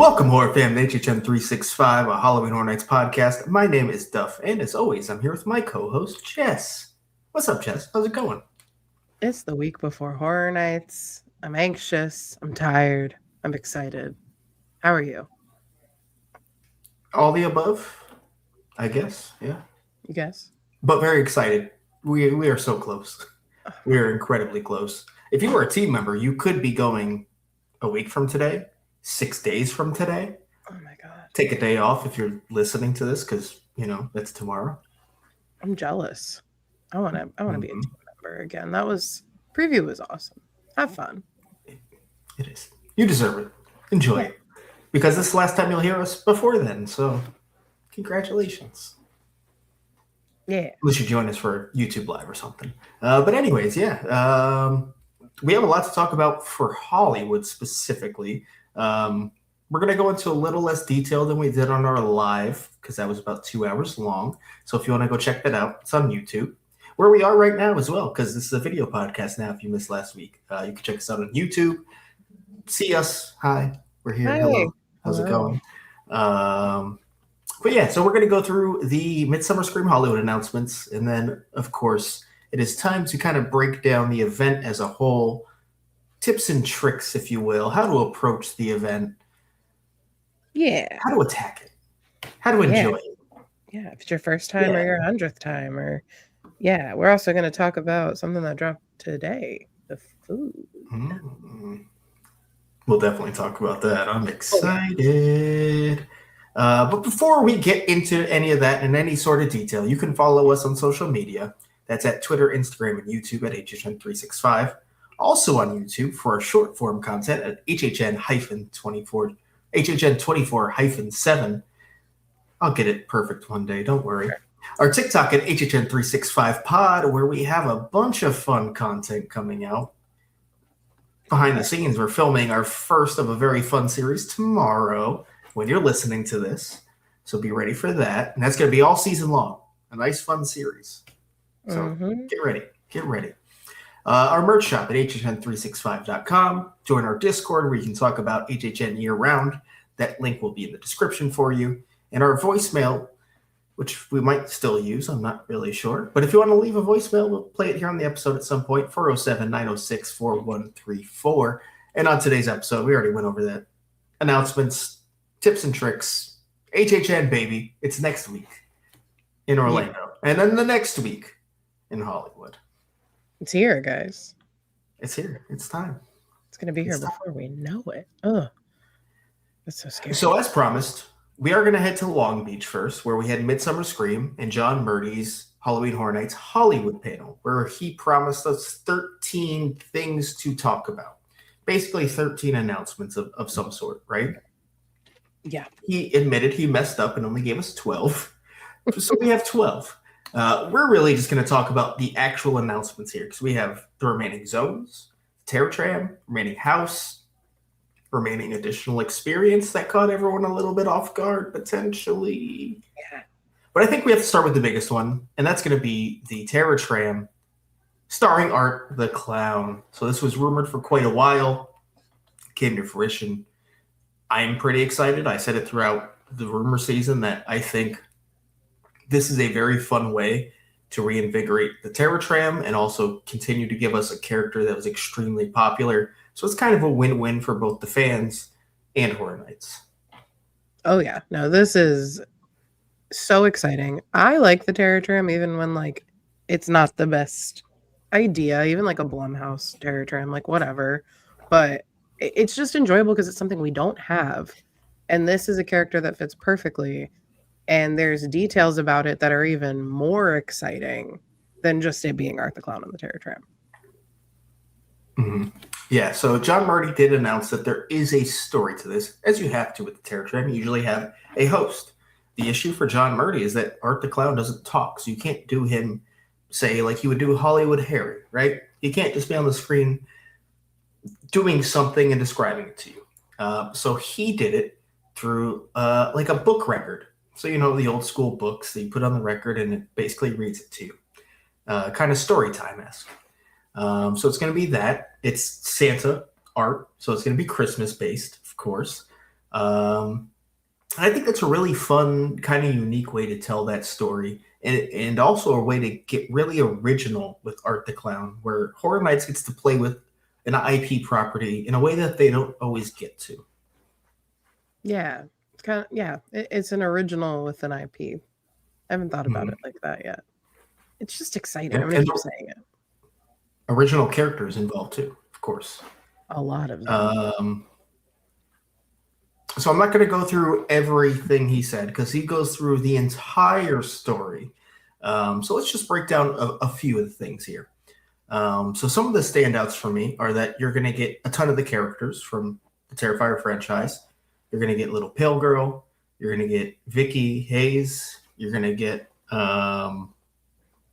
Welcome, horror fam, to HHN 365, a Halloween Horror Nights podcast. My name is Duff, and as always, I'm here with my co-host, Jess. What's up, Jess? How's it going? It's the week before Horror Nights. I'm anxious. I'm tired. I'm excited. How are you? All the above, I guess, yeah. You guess? But very excited. We are so close. We are incredibly close. If you were a team member, you could be going a week from today, 6 days from today. Oh my god. Take a day off if you're listening to this, because, that's tomorrow. I'm jealous. I want to be a team member again. Preview was awesome. Have fun. It is. You deserve it. Enjoy it. Because this is the last time you'll hear us before then, so congratulations. Yeah. Unless you join us for YouTube Live or something. But anyways, yeah. We have a lot to talk about for Hollywood specifically. We're going to go into a little less detail than we did on our live, because that was about 2 hours long. So if you want to go check that out, it's on YouTube, where we are right now as well, because this is a video podcast now if you missed last week. You can check us out on YouTube. See us. Hi. We're here. Hi. Hello. How's it going? But yeah, so we're going to go through the Midsummer Scream Hollywood announcements. And then, of course, it is time to kind of break down the event as a whole. Tips and tricks, if you will. How to approach the event. Yeah. How to attack it. How to enjoy it. Yeah, if it's your first time or your 100th time. We're also going to talk about something that dropped today. The food. We'll definitely talk about that. I'm excited. But before we get into any of that in any sort of detail, you can follow us on social media. That's at Twitter, Instagram, and YouTube at HHN365. Also on YouTube for our short form content at HHN-24, HHN24-7. I'll get it perfect one day, don't worry. Our TikTok at HHN365pod, where we have a bunch of fun content coming out. Behind the scenes, we're filming our first of a very fun series tomorrow when you're listening to this. So be ready for that. And that's going to be all season long. A nice, fun series. So get ready. Our merch shop at HHN365.com. Join our Discord where you can talk about HHN year-round. That link will be in the description for you. And our voicemail, which we might still use, I'm not really sure. But if you want to leave a voicemail, we'll play it here on the episode at some point, 407-906-4134. And on today's episode, we already went over that. Announcements, tips and tricks, HHN, baby. It's next week in Orlando. And then the next week in Hollywood. It's here, guys. It's here. It's time. It's going to be here before we know it. Ugh. That's so scary. So as promised, we are going to head to Long Beach first, where we had Midsummer Scream and John Murdy's Halloween Horror Nights Hollywood panel, where he promised us 13 things to talk about. Basically 13 announcements of some sort, right? Yeah. He admitted he messed up and only gave us 12. So we have 12. We're really just going to talk about the actual announcements here, because we have the remaining zones, Terror Tram, remaining house, remaining additional experience that caught everyone a little bit off guard, potentially. Yeah. But I think we have to start with the biggest one, and that's going to be the Terror Tram, starring Art the Clown. So this was rumored for quite a while, came to fruition. I'm pretty excited. I said it throughout the rumor season that I think this is a very fun way to reinvigorate the Terror Tram and also continue to give us a character that was extremely popular. So it's kind of a win-win for both the fans and Horror Nights. Oh, yeah. No, this is so exciting. I like the Terror Tram, even when, it's not the best idea, even like a Blumhouse Terror Tram, whatever. But it's just enjoyable because it's something we don't have. And this is a character that fits perfectly. And there's details about it that are even more exciting than just it being Art the Clown on the Terror Tram. Mm-hmm. Yeah, so John Murdy did announce that there is a story to this. As you have to with the Terror Tram, you usually have a host. The issue for John Murdy is that Art the Clown doesn't talk, so you can't do him, say, like you would do Hollywood Harry, right? You can't just be on the screen doing something and describing it to you. So he did it through like a book record. So, the old school books that you put on the record and it basically reads it to you. Kind of story time-esque. So it's going to be that. It's Santa art, so it's going to be Christmas-based, of course. Um, and I think that's a really fun, kind of unique way to tell that story. And also a way to get really original with Art the Clown, where Horror Nights gets to play with an IP property in a way that they don't always get to. Yeah. It's kind of, yeah, it's an original with an IP. I haven't thought about Mhm. it like that yet. It's just exciting. Yeah, I'm going to and keep saying it. original characters involved too, of course. A lot of them. Um, so I'm not going to go through everything he said because he goes through the entire story. So let's just break down a few of the things here. So some of the standouts for me are that you're going to get a ton of the characters from the Terrifier franchise. You're going to get Little Pale Girl. You're going to get Vicky Hayes. You're going to get oh,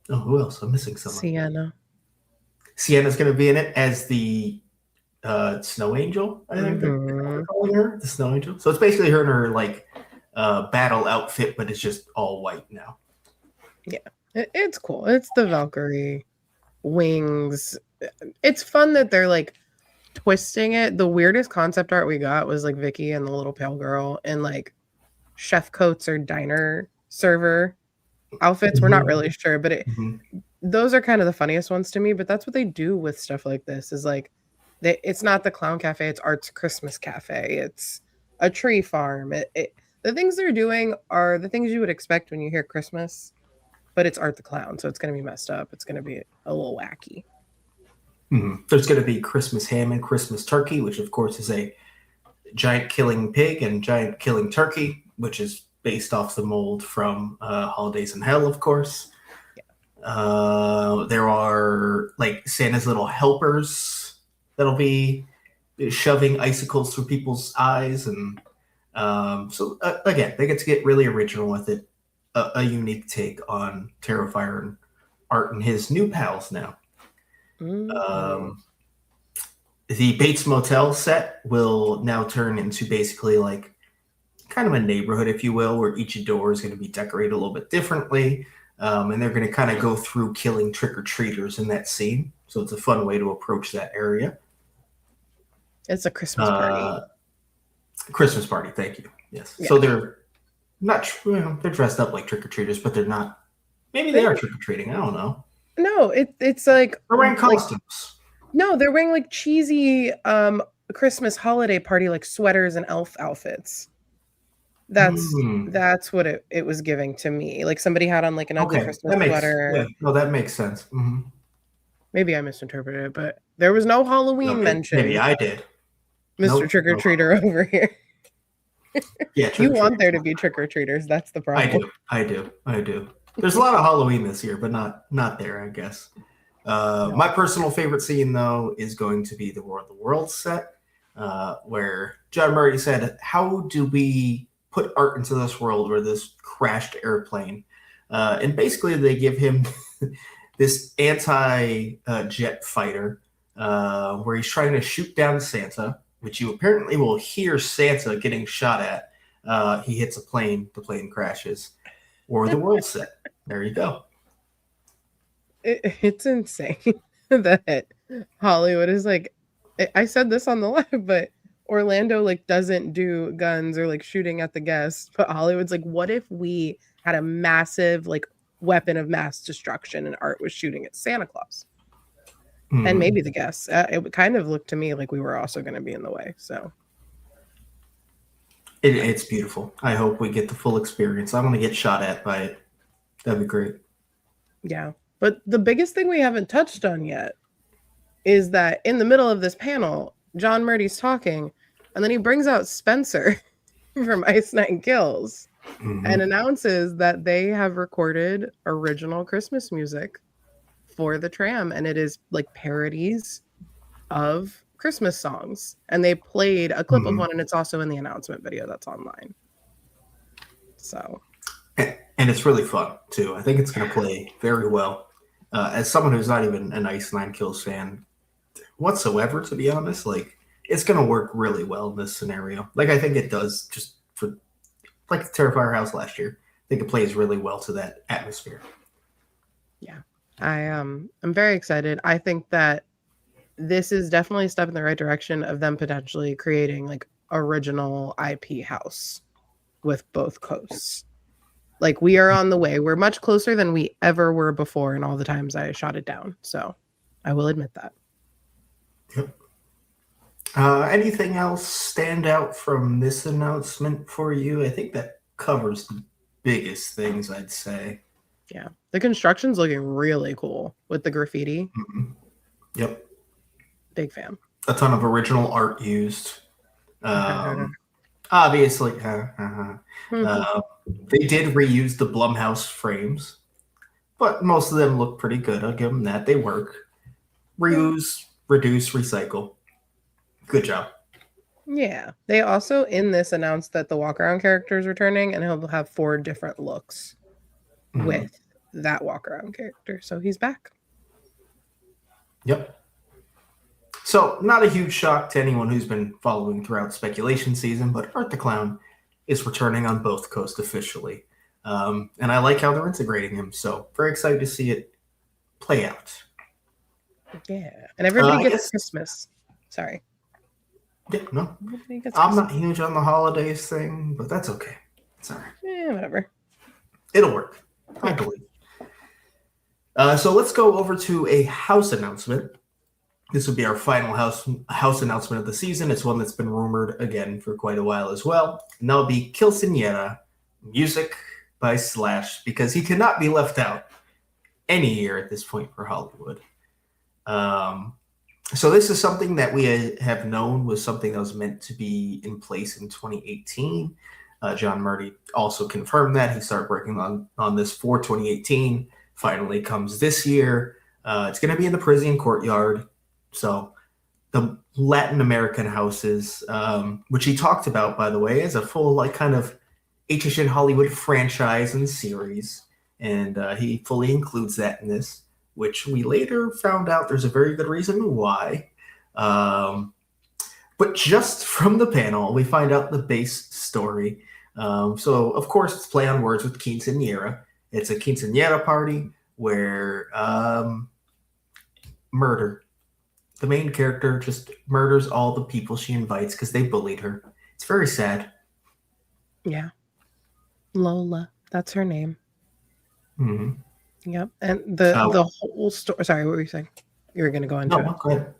who else? I'm missing someone. Sienna. Sienna's going to be in it as the Snow Angel. I think they're calling her the Snow Angel. So it's basically her in her like battle outfit, but it's just all white now. Yeah, it's cool. It's the Valkyrie wings. It's fun that they're like twisting it. The weirdest concept art we got was like Vicky and the little pale girl in like chef coats or diner server outfits. We're not really sure, but those are kind of the funniest ones to me. But that's what they do with stuff like this is like it's not the clown cafe, it's Art's Christmas cafe. It's a tree farm. The things they're doing are the things you would expect when you hear Christmas, but it's Art the Clown, so it's going to be messed up. It's going to be a little wacky. There's going to be Christmas ham and Christmas turkey, which of course is a giant killing pig and giant killing turkey, which is based off the mold from Holidays in Hell, of course. Yeah. There are like Santa's little helpers that'll be shoving icicles through people's eyes. And so again, they get to get really original with it, a unique take on Terrifier and Art and his new pals now. The Bates Motel set will now turn into basically like kind of a neighborhood, if you will, where each door is going to be decorated a little bit differently. And they're going to kind of go through killing trick-or-treaters in that scene. So it's a fun way to approach that area. It's a Christmas party. Christmas party, thank you. Yes. Yeah. So they're not, they're dressed up like trick-or-treaters, but they're not. Maybe they are trick-or-treating. I don't know. No, it's like they're wearing costumes. Like, no, they're wearing like cheesy Christmas holiday party like sweaters and elf outfits. That's what it was giving to me. Like somebody had on like an ugly Christmas sweater. Yeah, no, that makes sense. Mm-hmm. Maybe I misinterpreted it, but there was no Halloween mention. Maybe I did. Mr. Trick-or-Treater over here. Yeah, you want there to be trick-or-treaters. That's the problem. I do. There's a lot of Halloween this year, but not there, I guess. No. My personal favorite scene, though, is going to be the War of the Worlds set, where John Murdy said, how do we put Art into this world where this crashed airplane? And basically they give him this anti-jet fighter where he's trying to shoot down Santa, which you apparently will hear Santa getting shot at. He hits a plane, the plane crashes. Or the world set. There you go. It's insane that Hollywood is like, I said this on the live, but Orlando like doesn't do guns or like shooting at the guests, but Hollywood's like, what if we had a massive like weapon of mass destruction and Art was shooting at Santa Claus and maybe the guests? It kind of looked to me like we were also going to be in the way. So it's beautiful. I hope we get the full experience. I want to get shot at by it. That'd be great. Yeah. But the biggest thing we haven't touched on yet is that in the middle of this panel, John Murdy's talking, and then he brings out Spencer from Ice Nine Kills and announces that they have recorded original Christmas music for the tram, and it is like parodies of Christmas songs. And they played a clip of one, and it's also in the announcement video that's online. So, and it's really fun too. I think it's going to play very well. As someone who's not even an Ice Nine Kills fan whatsoever, to be honest, like it's going to work really well in this scenario. Like I think it does, just for like the Terrifier House last year. I think it plays really well to that atmosphere. Yeah, I'm very excited. I think that this is definitely a step in the right direction of them potentially creating like original IP house with both coasts. Like, we are on the way. We're much closer than we ever were before in all the times I shot it down. So I will admit that. Yep. Anything else stand out from this announcement for you? I think that covers the biggest things, I'd say. Yeah. The construction's looking really cool with the graffiti. Mm-hmm. Yep. Big fan. A ton of original art used. Obviously, they did reuse the Blumhouse frames, but most of them look pretty good. I'll give them that. They work. Reuse, reduce, recycle. Good job. Yeah. They also, in this, announced that the walk-around character is returning, and he'll have 4 different looks with that walk-around character. So he's back. Yep. So, not a huge shock to anyone who's been following throughout speculation season, but Art the Clown is returning on both coasts officially. And I like how they're integrating him, so very excited to see it play out. Yeah. And everybody gets Christmas. Sorry. Yeah, no. I'm not huge on the holidays thing, but that's okay. It's all right. Yeah, whatever. It'll work, I believe. So let's go over to a house announcement. This would be our final house announcement of the season. It's one that's been rumored again for quite a while as well. And that'll be Quinceañera, music by Slash, because he cannot be left out any year at this point for Hollywood. So this is something that we have known was something that was meant to be in place in 2018. John Murdy also confirmed that. He started working on this for 2018. Finally comes this year. It's going to be in the Parisian Courtyard. So the Latin American houses, which he talked about, by the way, as a full like kind of HHN Hollywood franchise and series. And he fully includes that in this, which we later found out there's a very good reason why. But just from the panel, we find out the base story. So, of course, it's play on words with quinceañera. It's a quinceañera party where murder. The main character just murders all the people she invites because they bullied her. It's very sad. Yeah. Lola. That's her name. Mm-hmm. Yep. And the whole story. Sorry, what were you saying? You were going to go into it. No, go ahead.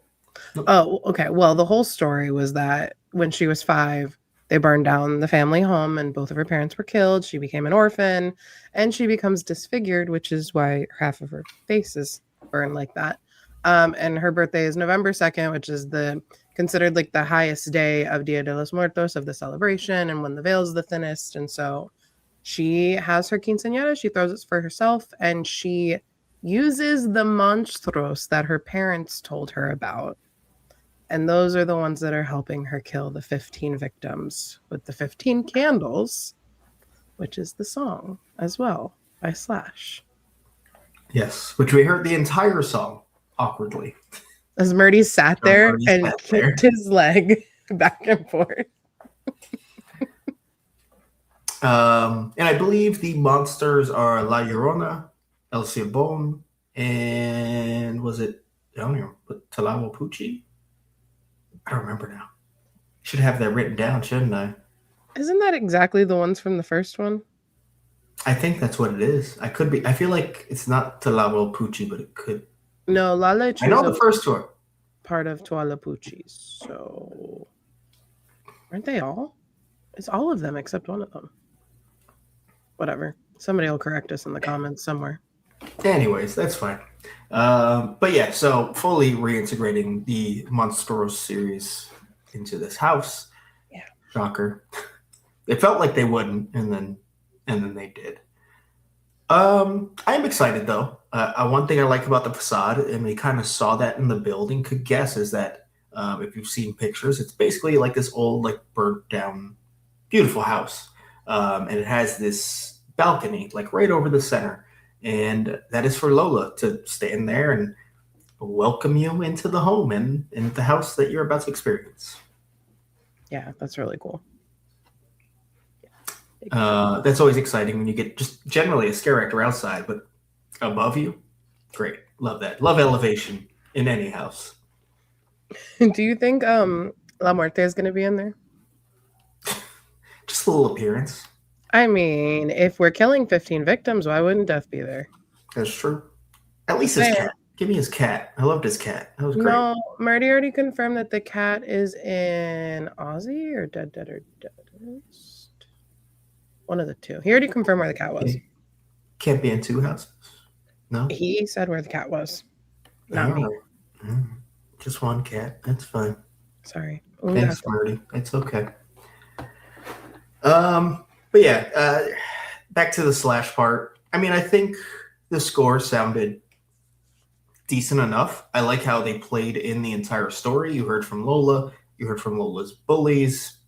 Nope. Oh, okay. Well, the whole story was that when she was 5, they burned down the family home and both of her parents were killed. She became an orphan and she becomes disfigured, which is why half of her face is burned like that. And her birthday is November 2nd, which is considered like the highest day of Dia de los Muertos, of the celebration, and when the veil is the thinnest. And so she has her quinceañera, she throws it for herself, and she uses the monstruos that her parents told her about. And those are the ones that are helping her kill the 15 victims with the 15 candles, which is the song as well by Slash. Yes, which we heard the entire song awkwardly. As Murdy sat there and kicked his leg back and forth. And I believe the monsters are La Llorona, El Ciabon, and was it, I don't know, Talawapuchi? I don't remember now. Should have that written down, shouldn't I? Isn't that exactly the ones from the first one? I think that's what it is. I could be. I feel like it's not Talawapuchi, but it could. No, Lala. I know the first one. Part of Tualapuchi. So, aren't they all? It's all of them except one of them. Whatever. Somebody will correct us in the comments somewhere. Anyways, that's fine. But yeah, so fully reintegrating the Monstros series into this house. Yeah. Shocker. It felt like they wouldn't, and then they did. I am excited though. One thing I like about the facade, and we kind of saw that in the building, could guess, is that if you've seen pictures, it's basically like this old, like burnt down, beautiful house. And it has this balcony, like right over the center. And that is for Lola to stand there and welcome you into the home and the house that you're about to experience. Yeah, that's really cool. That's always exciting when you get just generally a scare actor outside, but above you, great. Love that. Love elevation in any house. Do you think La Muerte is going to be in there? Just a little appearance. I mean, if we're killing 15 victims, why wouldn't Death be there? That's true. At least Just his saying. cat. Give me his cat. I loved his cat. That was great. No, Murdy already confirmed that the cat is in Aussie or Dead or Deadest. One of the two. He already confirmed where the cat was. Can't be in two houses. No. He said where the cat was. Not All me. right. Just one cat. That's fine. Sorry. Thanks, Murdy. It's okay. But yeah, back to the slash part. I mean, I think the score sounded decent enough. I like how they played in the entire story. You heard from Lola. You heard from Lola's bullies.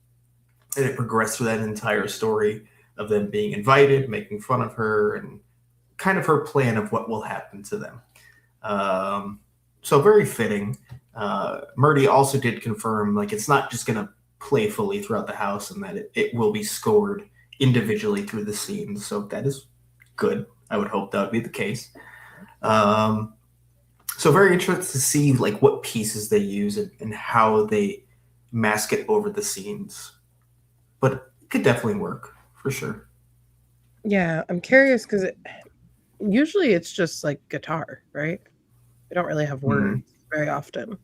And it progressed through that entire story of them being invited, making fun of her, and kind of her plan of what will happen to them. So very fitting. Murdy also did confirm, like, it's not just going to play fully throughout the house and that it will be scored individually through the scenes. So that is good. I would hope that would be the case. So very interested to see like what pieces they use and how they mask it over the scenes. But it could definitely work for sure. Yeah, I'm curious because usually it's just like guitar, right? They don't really have words very often.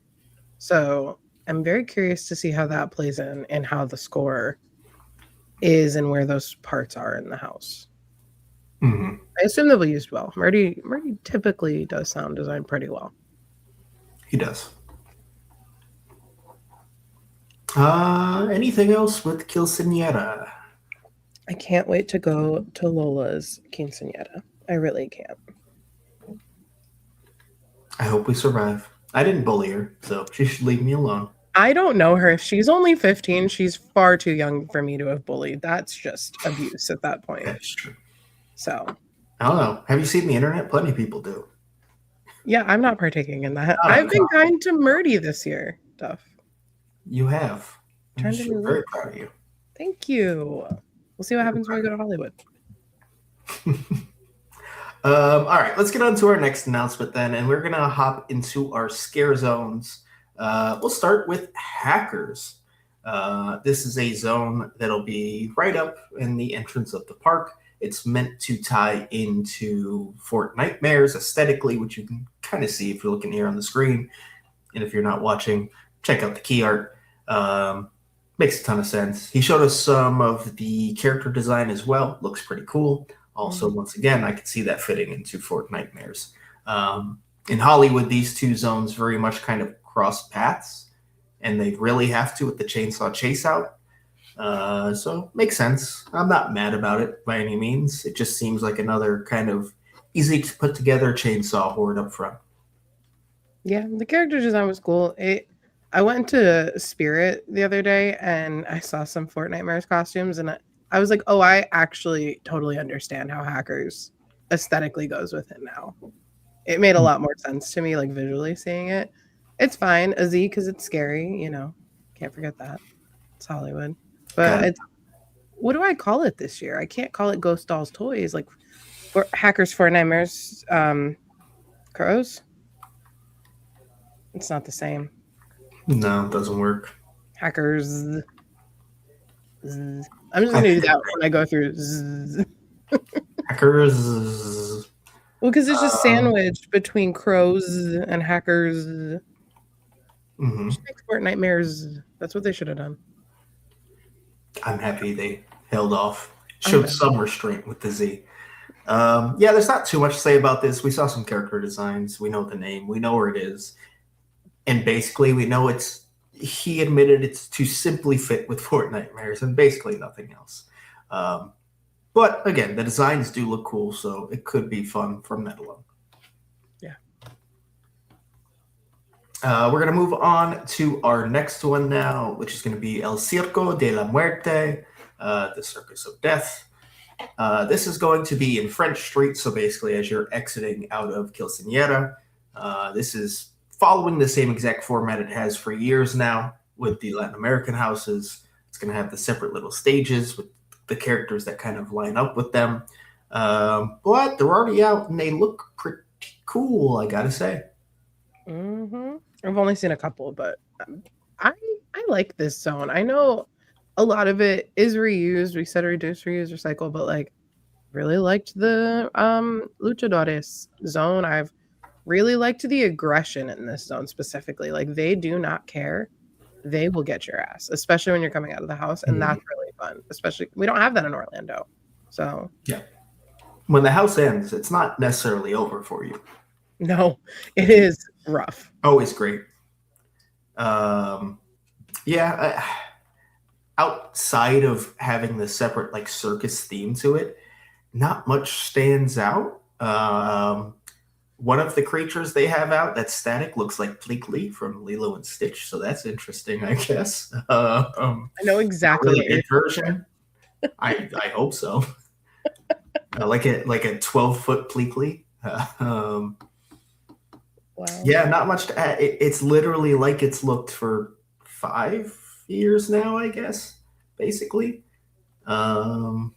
So I'm very curious to see how that plays in and how the score is and where those parts are in the house. Mm-hmm. I assume they'll be used well. Murdy typically does sound design pretty well. He does. Anything else with Quinceañera? I can't wait to go to Lola's quinceañera. I really can't. I hope we survive. I didn't bully her, so she should leave me alone. I don't know her. She's only 15. She's far too young for me to have bullied. That's just abuse at that point. That's true. So I don't know. Have you seen the internet? Plenty of people do. Yeah, I'm not partaking in that. I've been kind to Murdy this year, Duff. You have. I'm very proud of you. Thank you. We'll see what happens when we go to Hollywood. All right, let's get on to our next announcement then, and we're going to hop into our scare zones. We'll start with hackers. This is a zone that'll be right up in the entrance of the park. It's meant to tie into Fort Nightmares aesthetically, which you can kind of see if you're looking here on the screen. And if you're not watching, check out the key art. Makes a ton of sense. He showed us some of the character design as well. Looks pretty cool. Also, once again, I could see that fitting into Fort Nightmares. In Hollywood, these two zones very much kind of cross paths, and they really have to with the chainsaw chase out. So makes sense. I'm not mad about it by any means. It just seems like another kind of easy to put together chainsaw horde up front. Yeah, the character design was cool. I went to Spirit the other day and I saw some Fort Nightmares costumes and I was like, oh, I actually totally understand how hackers aesthetically goes with it now. It made a lot more sense to me, like visually seeing it. It's fine, a Z because it's scary, you know. Can't forget that. It's Hollywood. But it's, what do I call it this year? I can't call it Ghost Dolls Toys. Like for Hackers for Nightmares Crows. It's not the same. No, it doesn't work. Hackers. I'm just gonna do that when I go through. Hackers. Well, because it's just sandwiched between crows and hackers. Just make Fort Nightmares. That's what they should have done. I'm happy they held off. Showed some restraint with the Z. Yeah, there's not too much to say about this. We saw some character designs. We know the name. We know where it is. And basically, we know he admitted it's to simply fit with Fort Nightmares and basically nothing else. But again, the designs do look cool, so it could be fun from that alone. Yeah. We're going to move on to our next one now, which is going to be El Circo de la Muerte, the Circus of Death. This is going to be in French Street, so basically as you're exiting out of Quinceañera. This is following the same exact format it has for years now with the Latin American houses. It's going to have the separate little stages with the characters that kind of line up with them. But they're already out and they look pretty cool, I gotta say. I've only seen a couple, but I like this zone. I know a lot of it is reused. We said reduce, reuse, recycle, but like really liked the luchadores zone. I've really liked the aggression in this zone specifically. Like they do not care. They will get your ass, especially when you're coming out of the house, and that's really fun. Especially we don't have that in Orlando. So yeah. When the house ends, it's not necessarily over for you. no, it is rough. Always great. Outside of having the separate like circus theme to it, not much stands out. One of the creatures they have out that's static looks like Pleakley from Lilo and Stitch, so that's interesting, I guess. I know exactly really good version. I hope so. Like a 12-foot Pleakley. Wow. Yeah, not much to add. It's literally like it's looked for 5 years now, I guess, basically. Just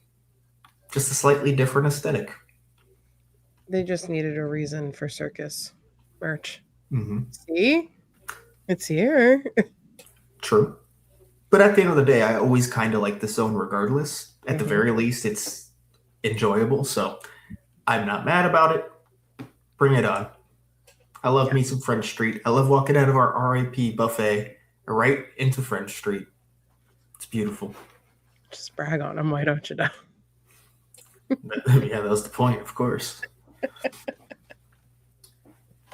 a slightly different aesthetic. They just needed a reason for circus merch. Mm-hmm. See? It's here. True. But at the end of the day, I always kind of like the zone regardless. At the very least, it's enjoyable. So I'm not mad about it. Bring it on. I love me some French Street. I love walking out of our RIP buffet right into French Street. It's beautiful. Just brag on them. Why don't you know? Yeah, that was the point, of course.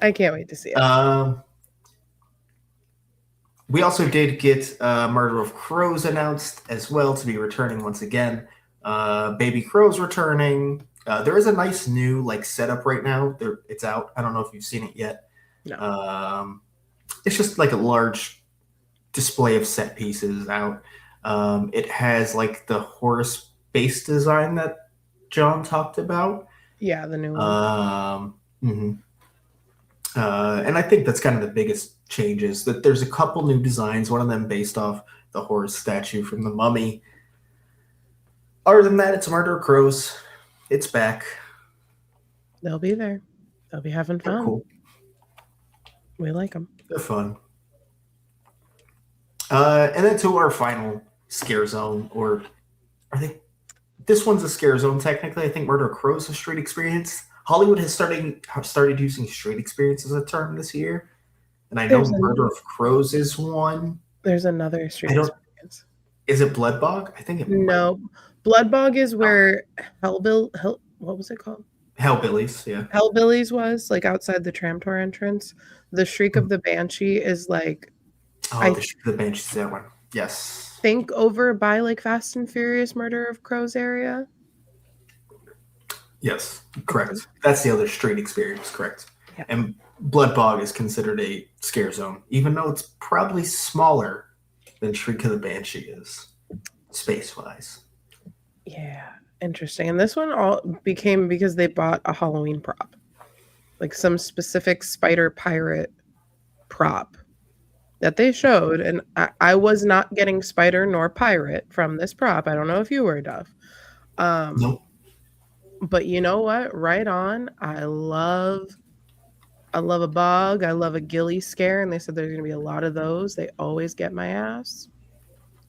I can't wait to see it. We also did get Murder of Crows announced as well to be returning once again. Baby Crow's returning. There is a nice new like setup right now. It's out. I don't know if you've seen it yet. No. It's just like a large display of set pieces out. It has like the horse base design that John talked about. Yeah, the new one. And I think that's kind of the biggest changes. That there's a couple new designs. One of them based off the horse statue from the Mummy. Other than that, it's Murder of Crows. It's back. They'll be there. They'll be having fun. They're cool. We like them. They're fun. And then to our final scare zone, or I think this one's a scare zone technically. I think Murder of Crows is a street experience. Hollywood has started using street experience as a term this year, and I know Murder of Crows is one. There's another street experience. Is it Blood Bog? I think it. No, Blood Bog is where what was it called? Hellbillies, yeah. Hellbillies was like outside the tram tour entrance. The Shriek of the Banshee is like. The Shriek of the Banshee is that one. Yes. Think over by like Fast and Furious Murder of Crows area. Yes, correct. That's the other street experience, correct. Yeah. And Blood Bog is considered a scare zone, even though it's probably smaller than Shriek of the Banshee is, space-wise. Yeah, interesting. And this one all became because they bought a Halloween prop. Like some specific spider pirate prop that they showed. And I was not getting spider nor pirate from this prop. I don't know if you were, Duff. Nope. But you know what? Right on. I love a bog. I love a ghillie scare. And they said there's going to be a lot of those. They always get my ass.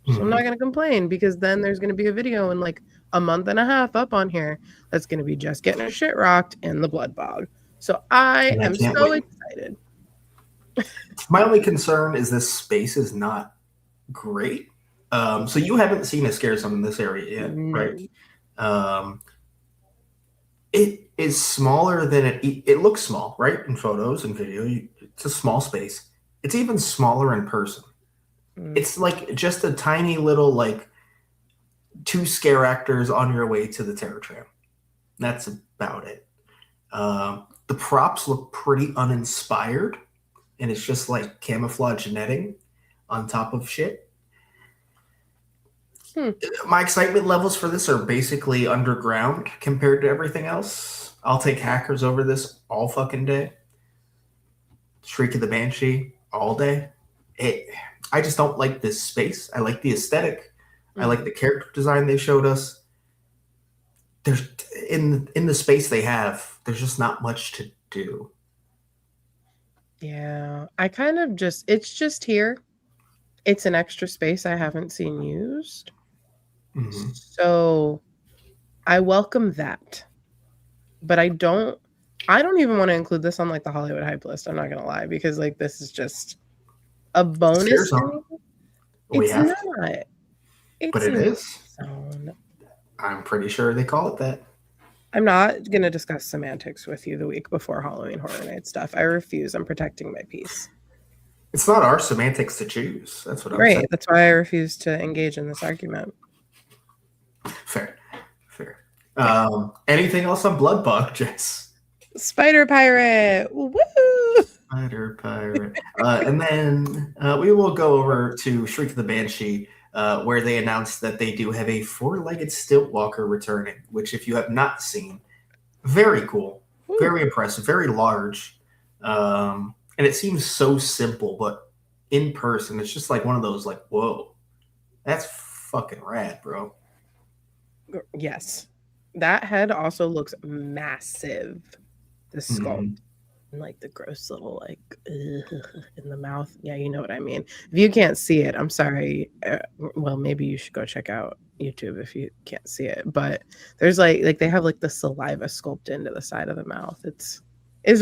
So I'm not going to complain because then there's going to be a video in like a month and a half up on here that's going to be just getting her shit rocked in the blood bog. So I am so excited. My only concern is this space is not great. So you haven't seen a scare zone in this area yet, right? It is smaller than it looks small, right? In photos and video, it's a small space. It's even smaller in person. It's like just a tiny little, like 2 scare actors on your way to the Terror Tram. That's about it. The props look pretty uninspired, and it's just like camouflage netting on top of shit. My excitement levels for this are basically underground compared to everything else. I'll take Hackers over this all fucking day. Shriek of the Banshee all day. I just don't like this space. I like the aesthetic. I like the character design they showed us. There's in the space they have, there's just not much to do. Yeah, I kind of it's just here. It's an extra space I haven't seen used. Mhm. So I welcome that. But I don't even want to include this on like the Hollywood hype list. I'm not gonna lie, because like this is just a bonus Stairs for on. me. We It's have to, not. but It's it not is. zone. I'm pretty sure they call it that. I'm not gonna discuss semantics with you the week before Halloween Horror Night stuff. I refuse. I'm protecting my peace. It's not our semantics to choose. That's what I'm Right. saying. That's why I refuse to engage in this argument. Fair, fair. Yeah. Anything else on Bloodbug, Jess? Spider Pirate. Woo! Spider Pirate. And then we will go over to Shriek of the Banshee, where they announced that they do have a four-legged stilt walker returning, which, if you have not seen, very cool, very impressive, very large. And it seems so simple, but in person, it's just like one of those, like, whoa, that's fucking rad, bro. Yes. That head also looks massive. The sculpt. Mhm. And like the gross little like in the mouth. Yeah, you know what I mean. If you can't see it, I'm sorry. Well, maybe you should go check out YouTube if you can't see it. But there's like they have like the saliva sculpted into the side of the mouth. It's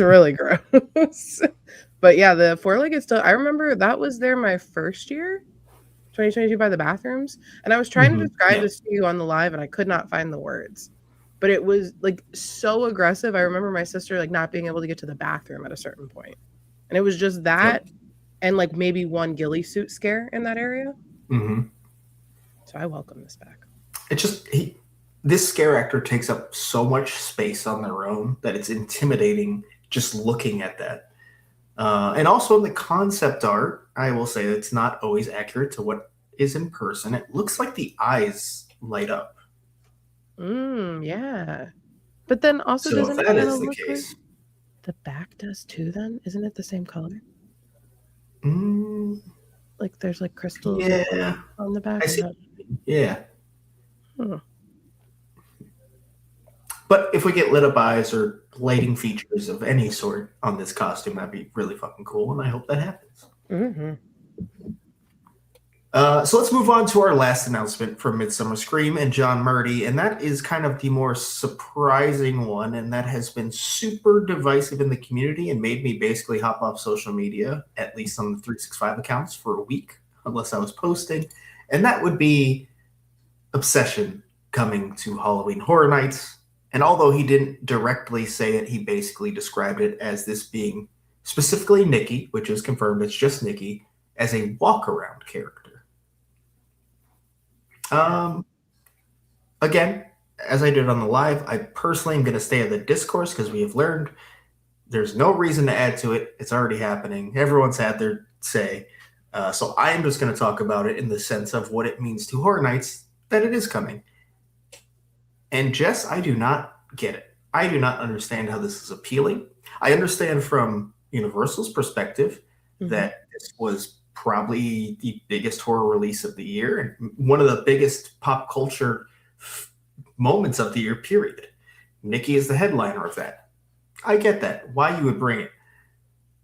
really gross. But yeah, the four-legged still. I remember that was there my first year, 2022 by the bathrooms, and I was trying to describe Yeah. this to you on the live, and I could not find the words. But it was like so aggressive. I remember my sister like not being able to get to the bathroom at a certain point. And it was just that Yep. and like maybe one ghillie suit scare in that area. Mm-hmm. So I welcome this back. It just this scare actor takes up so much space on their own that it's intimidating just looking at that. And also in the concept art, I will say it's not always accurate to what is in person. It looks like the eyes light up. Yeah. But then also So if doesn't it that kind is of the look like case, the back does too then? Isn't it the same color? mm, Like there's like crystals yeah, on the back I or see. not? Yeah, Hmm. but if we get lit up eyes or lighting features of any sort on this costume, that'd be really fucking cool, and I hope that happens. Mm-hmm. So let's move on to our last announcement from Midsummer Scream and John Murdy, and that is kind of the more surprising one, and that has been super divisive in the community and made me basically hop off social media, at least on the 365 accounts, for a week, unless I was posting, and that would be Obsession coming to Halloween Horror Nights. And although he didn't directly say it, he basically described it as this being specifically Nikki, which is confirmed, it's just Nikki, as a walk around character. Again, as I did on the live, I personally am going to stay in the discourse because we have learned there's no reason to add to it. It's already happening. Everyone's had their say. So I am just going to talk about it in the sense of what it means to Horror Nights, that it is coming. And Jess, I do not get it. I do not understand how this is appealing. I understand from Universal's perspective that this was probably the biggest horror release of the year and one of the biggest pop culture moments of the year, period. Nikki is the headliner of that. I get that. Why you would bring it.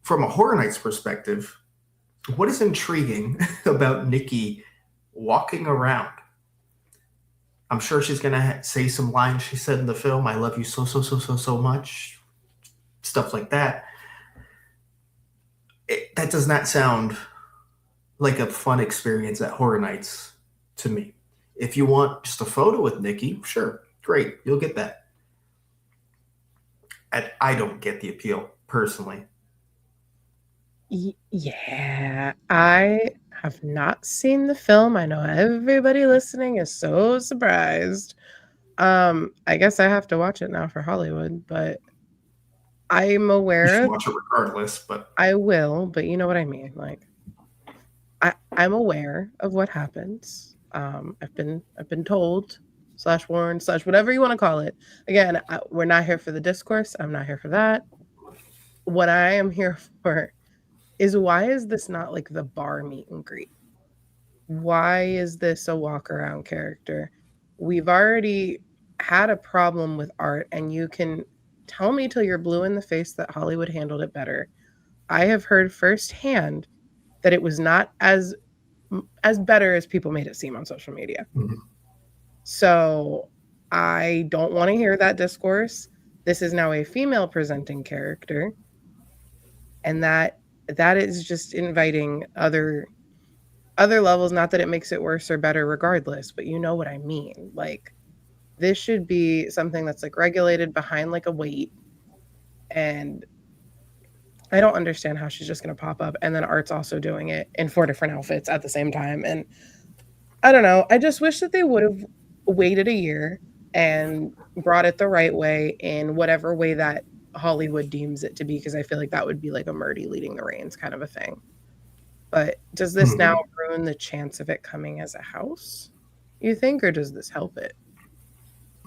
From a Horror Nights perspective, what is intriguing about Nikki walking around? I'm sure she's going to say some lines she said in the film. I love you so, so, so, so, so much. Stuff like that. That does not sound like a fun experience at Horror Nights to me. If you want just a photo with Nikki, sure, great, you'll get that. I don't get the appeal personally. Yeah, I have not seen the film. I know everybody listening is so surprised. I guess I have to watch it now for Hollywood, but I'm You aware should of watch it regardless, but I will, but you know what I mean. Like I'm aware of what happens. I've been told slash warned slash whatever you want to call it. Again, we're not here for the discourse. I'm not here for that. What I am here for is why is this not like the bar meet and greet? Why is this a walk around character? We've already had a problem with art, and you can tell me till you're blue in the face that Hollywood handled it better. I have heard firsthand that it was not as as better as people made it seem on social media. Mhm. So I don't want to hear that discourse. This is now a female presenting character, and that is just inviting other levels. Not that it makes it worse or better regardless, but you know what I mean. Like, this should be something that's like regulated behind like a weight. And I don't understand how she's just going to pop up and then Art's also doing it in 4 different outfits at the same time. And I don't know. I just wish that they would have waited a year and brought it the right way in whatever way that Hollywood deems it to be, because I feel like that would be like a Murdy leading the reins kind of a thing. But does this now ruin the chance of it coming as a house, you think, or does this help it?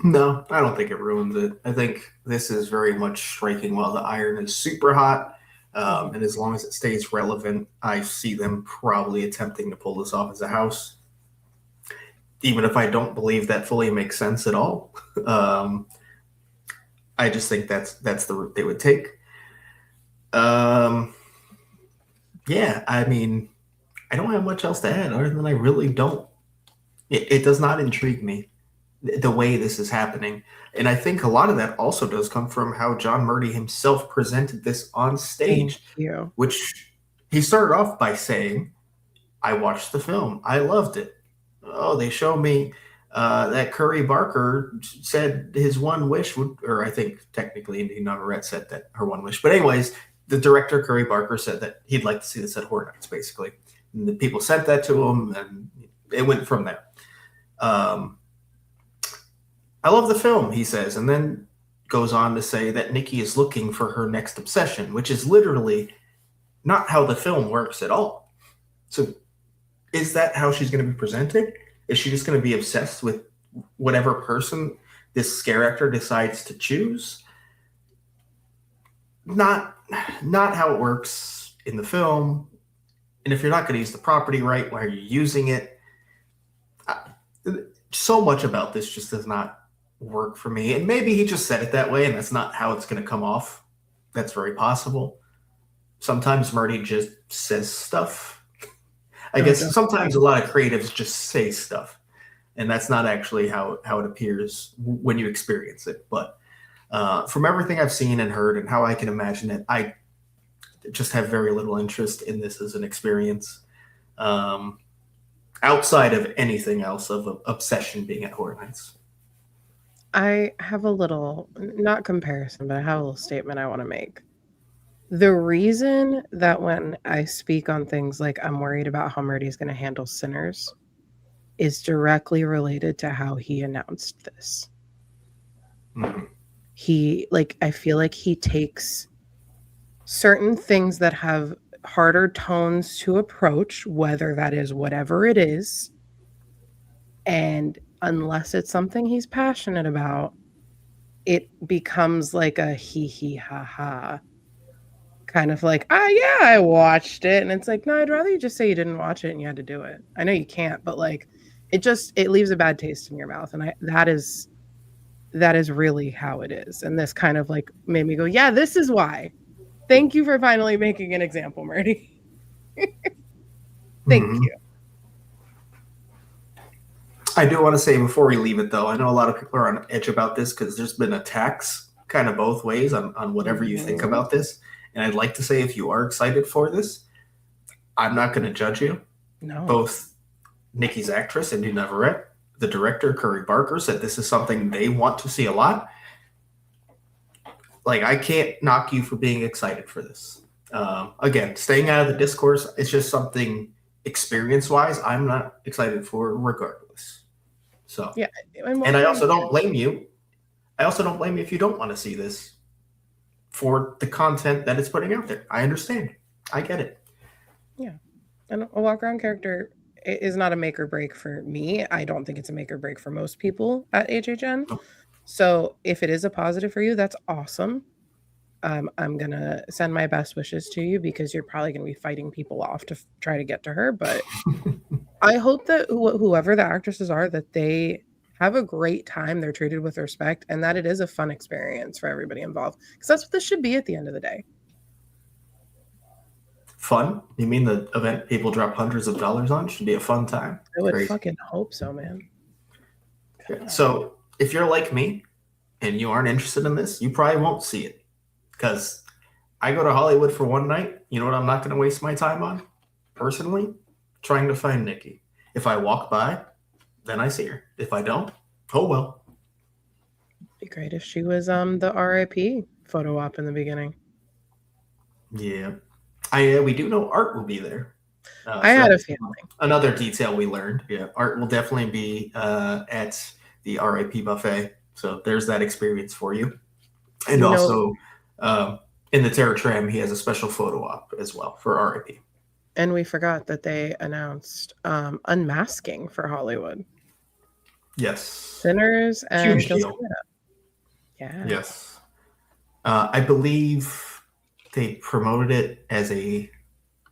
No, I don't think it ruins it. I think this is very much striking while the iron is super hot. And as long as it stays relevant, I see them probably attempting to pull this off as a house. Even if I don't believe that fully makes sense at all. I just think that's the route they would take. Yeah, I mean, I don't have much else to add other than I really don't. It does not intrigue me the way this is happening. And I think a lot of that also does come from how John Murdy himself presented this on stage, which he started off by saying, I watched the film. I loved it. Oh, they show me that Curry Barker said his one wish would, or I think technically Indy Navarrete said that her one wish. But anyways, the director, Curry Barker, said that he'd like to see this at Horror Nights, basically. And the people sent that to him, and it went from there. I love the film, he says, and then goes on to say that Nikki is looking for her next obsession, which is literally not how the film works at all. So is that how she's going to be presented? Is she just going to be obsessed with whatever person this scare actor decides to choose? Not how it works in the film. And if you're not going to use the property right, why are you using it? So much about this just does not work for me. And maybe he just said it that way, and that's not how it's going to come off. That's very possible. Sometimes Murdy just says stuff. I guess sometimes a lot of creatives just say stuff, and that's not actually how it appears when you experience it. But from everything I've seen and heard and how I can imagine it, I just have very little interest in this as an experience. Outside of anything else of obsession being at Horror Nights. I have a little, not comparison, but I have a little statement I want to make. The reason that when I speak on things like I'm worried about how Murdy's going to handle Sinners is directly related to how he announced this. I feel like he takes certain things that have harder tones to approach, whether that is whatever it is, and unless it's something he's passionate about, it becomes like a hee ha ha kind of like, yeah, I watched it. And it's like, no, I'd rather you just say you didn't watch it and you had to do it. I know you can't, but like, it leaves a bad taste in your mouth. And that is really how it is. And this kind of like made me go, yeah, this is why. Thank you for finally making an example, Murdy. Thank you. I do want to say before we leave it, though, I know a lot of people are on edge about this because there's been attacks kind of both ways on whatever you think about this. And I'd like to say, if you are excited for this, I'm not going to judge you. No. Both Nikki's actress, Indy Navarrete, the director, Curry Barker, said this is something they want to see a lot. Like, I can't knock you for being excited for this. Again, staying out of the discourse, it's just something experience-wise I'm not excited for regardless. So, yeah, and I also don't blame you. I also don't blame you if you don't want to see this for the content that it's putting out there. I understand. I get it. Yeah. And a walk-around character is not a make or break for me. I don't think it's a make or break for most people at HHN. Oh. So if it is a positive for you, that's awesome. I'm going to send my best wishes to you because you're probably going to be fighting people off to try to get to her. But I hope that whoever the actresses are, that they have a great time, they're treated with respect, and that it is a fun experience for everybody involved. Because that's what this should be at the end of the day. Fun? You mean the event people drop hundreds of dollars on? Should be a fun time. I would Crazy. fucking hope so, man. Yeah. So if you're like me and you aren't interested in this, you probably won't see it. Because I go to Hollywood for one night. You know what I'm not going to waste my time on? Personally, trying to find Nikki. If I walk by, then I see her. If I don't, oh well. Be great if she was the RIP photo op in the beginning. Yeah. We do know Art will be there. I had a feeling. Another detail we learned. Yeah, Art will definitely be at the RIP buffet. So there's that experience for you. And also, in the Terror Tram, he has a special photo op as well for RIP. And we forgot that they announced unmasking for Hollywood. Yes. Sinners and Huge deal. Yeah. Yes. I believe they promoted it as a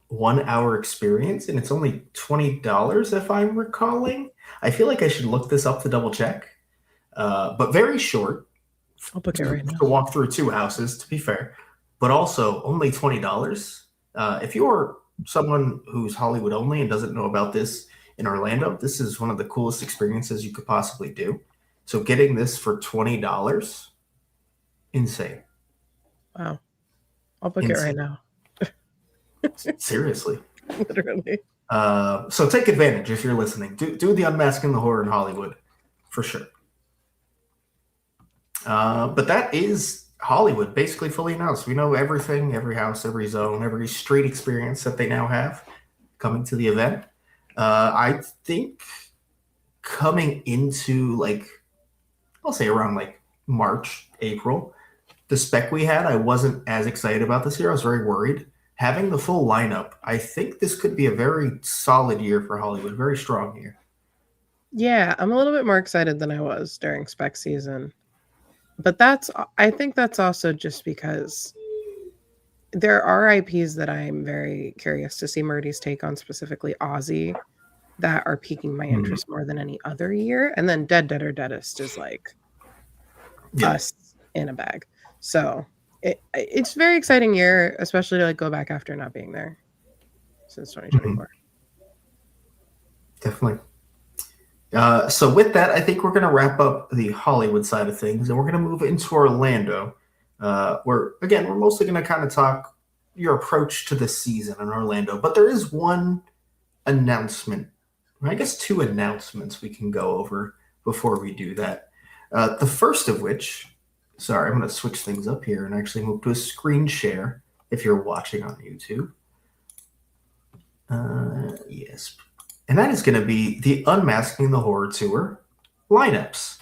1 hour experience, and it's only $20 if I'm recalling. I feel like I should look this up to double check. But very short. I'll book it right now. To walk through 2 houses, to be fair, but also only $20. If you're someone who's Hollywood only and doesn't know about this in Orlando, this is one of the coolest experiences you could possibly do. So getting this for $20, insane. Wow. I'll book it right now. Seriously. Literally. So take advantage if you're listening. Do the Unmasking the Horror in Hollywood, for sure. But that is Hollywood basically fully announced. We know everything, every house, every zone, every street experience that they now have coming to the event. I think coming into I'll say around March, April, the spec we had, I wasn't as excited about this year. I was very worried. Having the full lineup, I think this could be a very solid year for Hollywood, very strong year. Yeah, I'm a little bit more excited than I was during spec season. But I think that's also just because there are IPs that I'm very curious to see Murdy's take on, specifically Aussie, that are piquing my interest more than any other year. And then Dead or Deadest is us in a bag. So it's a very exciting year, especially to go back after not being there since 2024. Definitely. So with that, I think we're going to wrap up the Hollywood side of things, and we're going to move into Orlando, where, again, we're mostly going to kind of talk your approach to the season in Orlando. But there is one announcement, I guess 2 announcements we can go over before we do that. The first of which, sorry, I'm going to switch things up here and actually move to a screen share if you're watching on YouTube. Yes. And that is going to be the Unmasking the Horror Tour lineups.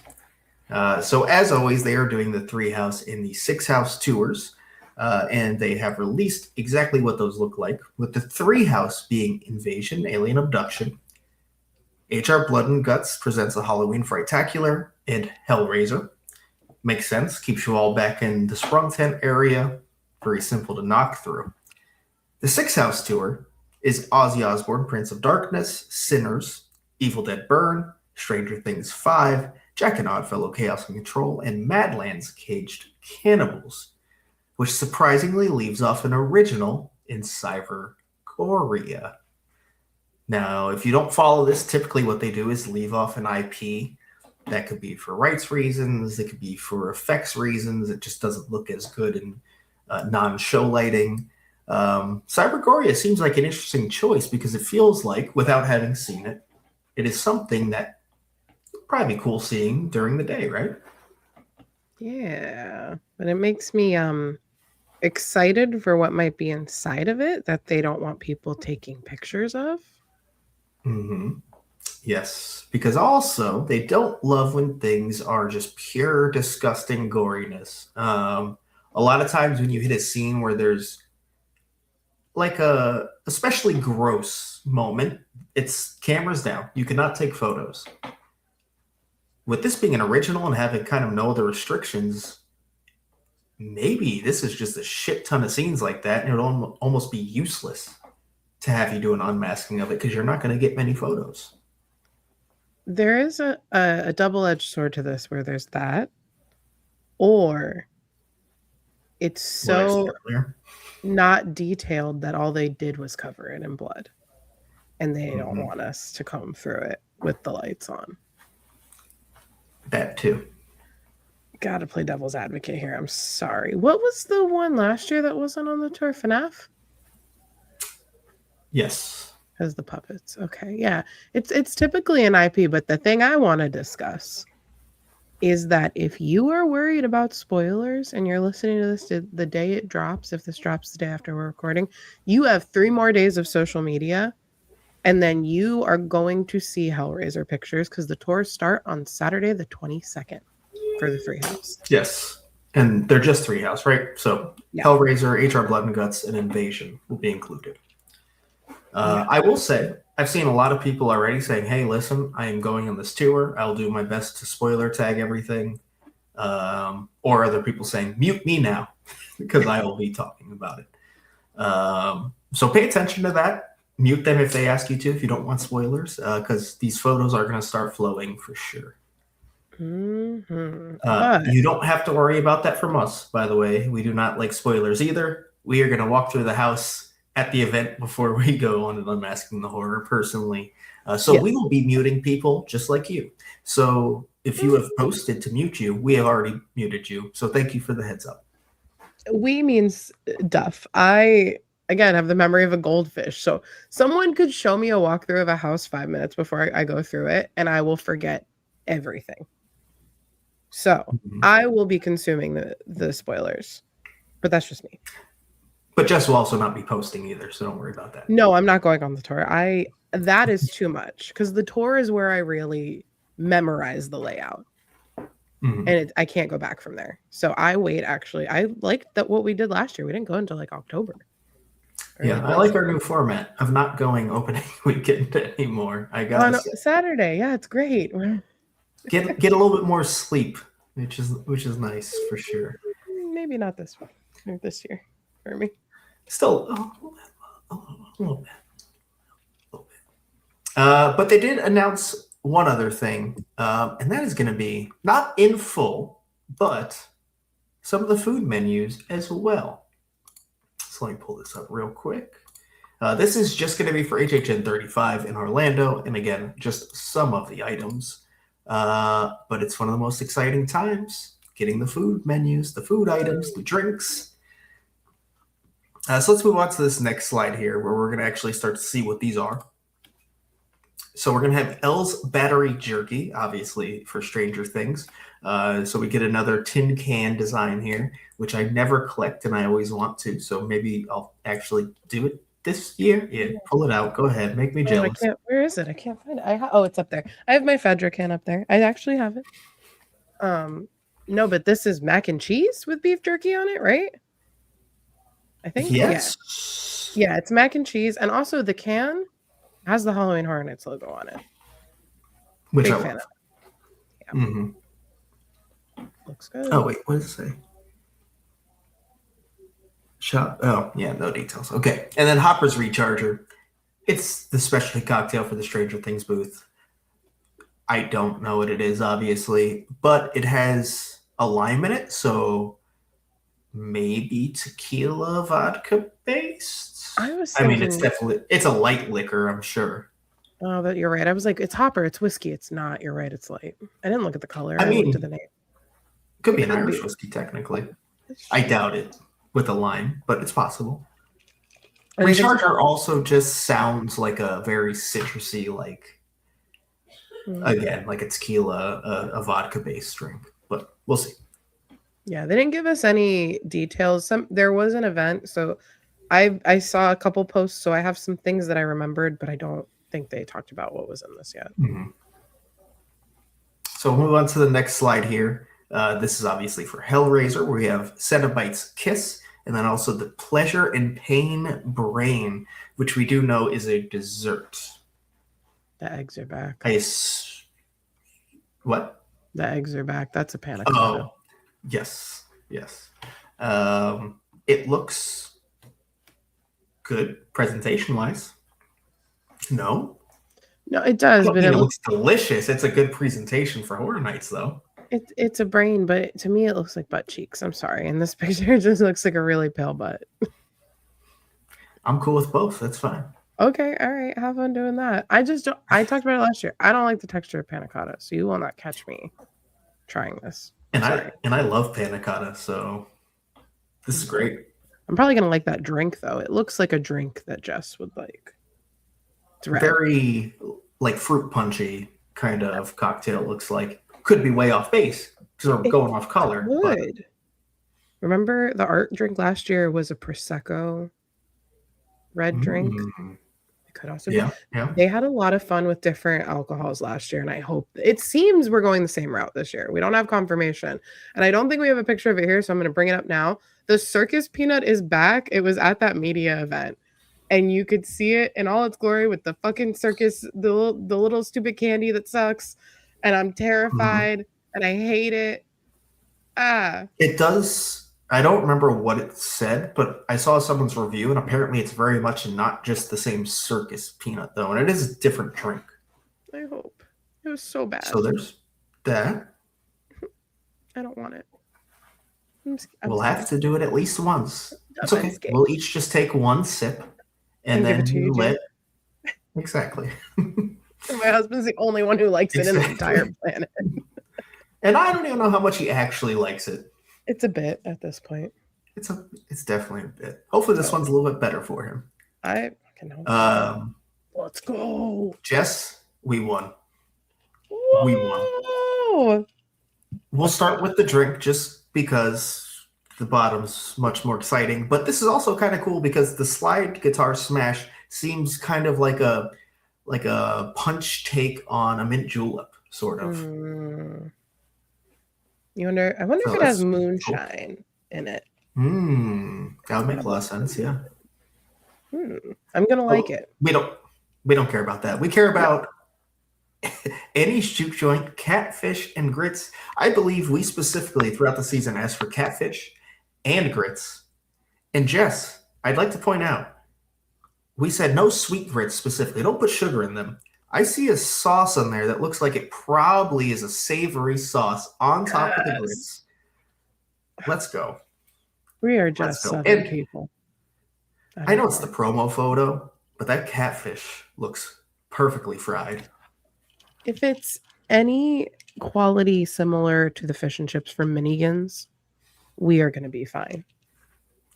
So as always, they are doing the 3-house and the 6-house tours. And they have released exactly what those look like, with the 3-house being Invasion, Alien Abduction. HR Blood and Guts presents a Halloween Frightacular and Hellraiser. Makes sense. Keeps you all back in the Sprung Tent area. Very simple to knock through. The 6-house tour is Ozzy Osbourne, Prince of Darkness, Sinners, Evil Dead Burn, Stranger Things 5, Jack and Oddfellow Chaos and Control, and Madlands Caged Cannibals, which surprisingly leaves off an original in Cybergoria. Now, if you don't follow this, typically what they do is leave off an IP. That could be for rights reasons. It could be for effects reasons. It just doesn't look as good in non-show lighting. Cybergoria seems like an interesting choice because it feels like, without having seen it, it is something that would probably be cool seeing during the day, right? Yeah, but it makes me excited for what might be inside of it that they don't want people taking pictures of. Yes, because also they don't love when things are just pure disgusting goriness. A lot of times when you hit a scene where there's a especially gross moment, it's cameras down. You cannot take photos. With this being an original and having kind of no other restrictions, maybe this is just a shit ton of scenes like that, and it would almost be useless to have you do an unmasking of it because you're not going to get many photos. There is a double-edged sword to this where there's that, or it's what I said so earlier. not detailed that all they did was cover it in blood. And they don't Mhm. want us to comb through it with the lights on. That too. Gotta play devil's advocate here. I'm sorry. What was the one last year that wasn't on the tour? FNAF? Yes. As the puppets. Okay, yeah. It's typically an IP, but the thing I want to discuss is that if you are worried about spoilers and you're listening to this the day it drops, if this drops the day after we're recording, you have 3 more days of social media, and then you are going to see Hellraiser pictures because the tours start on Saturday the 22nd for the Free House. Yes. And they're just 3 house, right? So Yeah. Hellraiser, HR Blood and Guts, and Invasion will be included. Yeah. I will say, I've seen a lot of people already saying, hey, listen, I am going on this tour. I'll do my best to spoiler tag everything. Or other people saying, mute me now, because I will be talking about it. So pay attention to that. Mute them if they ask you to, if you don't want spoilers, because these photos are going to start flowing for sure. Mm-hmm. But you don't have to worry about that from us, by the way. We do not like spoilers either. We are going to walk through the house at the event before we go on an Unmasking the Horror personally. So we will be muting people just like you. So if you have posted to mute you, we have already muted you. So thank you for the heads up. we means Duff. I, again, have the memory of a goldfish. So someone could show me a walkthrough of a house 5 minutes before I go through it, and I will forget everything. So I will be consuming the spoilers, but that's just me. But Jess will also not be posting either, so don't worry about that. No, I'm not going on the tour. That is too much because the tour is where I really memorize the layout. And I can't go back from there. So I wait, actually. I like that what we did last year. We didn't go until like October. Yeah, I like our new format of not going opening weekend anymore. I got Saturday. Yeah, it's great. Get a little bit more sleep, which is nice for sure. Maybe not this year for me. Still a little bit. But they did announce one other thing, and that is going to be not in full, but some of the food menus as well. So let me pull this up real quick. This is just going to be for HHN 35 in Orlando, and again, just some of the items. But it's one of the most exciting times, getting the food menus, the food items, the drinks. So let's move on to this next slide here, where we're going to actually start to see what these are. So we're going to have Elle's Battery Jerky, obviously, for Stranger Things. So we get another tin can design here, which I never collect and I always want to. So maybe I'll actually do it this year. Yeah, pull it out. Go ahead. Make me jealous. Where is it? I can't find it. It's up there. I have my Fedra can up there. I actually have it. No, but this is mac and cheese with beef jerky on it, right? I think. Yes. Yeah, it's mac and cheese. And also the can has the Halloween Horror Nights logo on it. Which Big I fan love. of. Yeah. Looks good. Oh, wait. What does it say? Shop. Oh, yeah. No details. Okay. And then Hopper's Recharger. It's the specialty cocktail for the Stranger Things booth. I don't know what it is, obviously, but it has a lime in it, so maybe tequila vodka based. I mean, it's a light liquor, I'm sure. Oh, but you're right. I was like, it's Hopper, it's whiskey. It's not. You're right. It's light. I didn't look at the color. I looked at the name. Could be an Irish whiskey, technically. I doubt it with a lime, but it's possible. Recharger also just sounds like a very citrusy, like, again, like a tequila, a vodka-based drink. But we'll see. Yeah, they didn't give us any details. There was an event, so I saw a couple posts, so I have some things that I remembered, but I don't think they talked about what was in this yet. So we'll move on to the next slide here. This is obviously for Hellraiser, where we have Cenobite's Kiss, and then also the Pleasure and Pain Brain, which we do know is a dessert. The eggs are back. What? The eggs are back. That's a panic. Oh, yes. It looks good presentation-wise. No, it does. But it looks delicious. It's a good presentation for Horror Nights, though. It's a brain, but to me it looks like butt cheeks. I'm sorry. In this picture, it just looks like a really pale butt. I'm cool with both. That's fine. Okay, all right. Have fun doing that. I just don't. I talked about it last year. I don't like the texture of panna cotta, so you will not catch me trying this. And Sorry. I love panna cotta, so this is great. I'm probably gonna like that drink though. It looks like a drink that Jess would like. It's red. Very like fruit punchy kind of cocktail. It looks like could be way off base because we're going off color. Good. Remember the art drink last year was a prosecco red drink. It could also be. Yeah. They had a lot of fun with different alcohols last year, and I hope it seems we're going the same route this year. We don't have confirmation, and I don't think we have a picture of it here, so I'm going to bring it up now. The circus peanut is back. It was at that media event, and you could see it in all its glory with the fucking circus, the little stupid candy that sucks, and I'm terrified and I hate it. It does. I don't remember what it said, but I saw someone's review, and apparently it's very much not just the same circus peanut, though, and it is a different drink. I hope. It was so bad. So there's that. I don't want it. We'll have to do it at least once. It's okay. We'll each just take one sip, and then you let. Exactly. My husband's the only one who likes it in the entire planet. And I don't even know how much he actually likes it. It's a bit at this point. It's definitely a bit. Hopefully this one's a little bit better for him. I can hope. Let's go. Jess, we won. Whoa. We won. We'll start with the drink just because the bottom's much more exciting. But this is also kind of cool because the slide guitar smash seems kind of like a punch take on a mint julep, sort of. I wonder if it has moonshine in it. That would make a lot of sense, yeah. I'm gonna like it. We don't care about that. We care about any juke joint, catfish, and grits. I believe we specifically throughout the season asked for catfish and grits. And Jess, I'd like to point out, we said no sweet grits specifically. Don't put sugar in them. I see a sauce on there that looks like it probably is a savory sauce on top of the grits. Let's go. We are just Southern people. I know it's the promo photo, but that catfish looks perfectly fried. If it's any quality similar to the fish and chips from Minnigan's, we are going to be fine.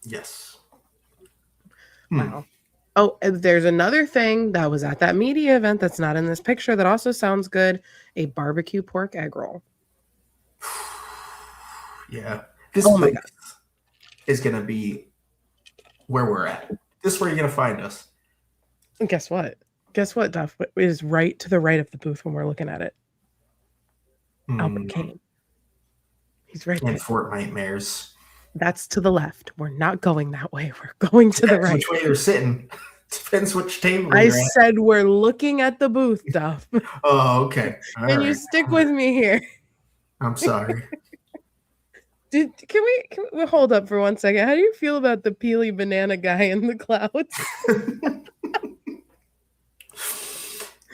Yes. Wow. Oh, there's another thing that was at that media event that's not in this picture that also sounds good. A barbecue pork egg roll. Yeah. This is going to be where we're at. This is where you're going to find us. And guess what? Duff? It is right to the right of the booth when we're looking at it. Albert Kane. He's right there. And Fort Nightmares. That's to the left. We're not going that way. We're going to the right. Which way you're sitting. Depends which table I said we're looking at the booth, Duff. Oh, okay. Can you stick with me here? I'm sorry. Can we hold up for 1 second? How do you feel about the peely banana guy in the clouds?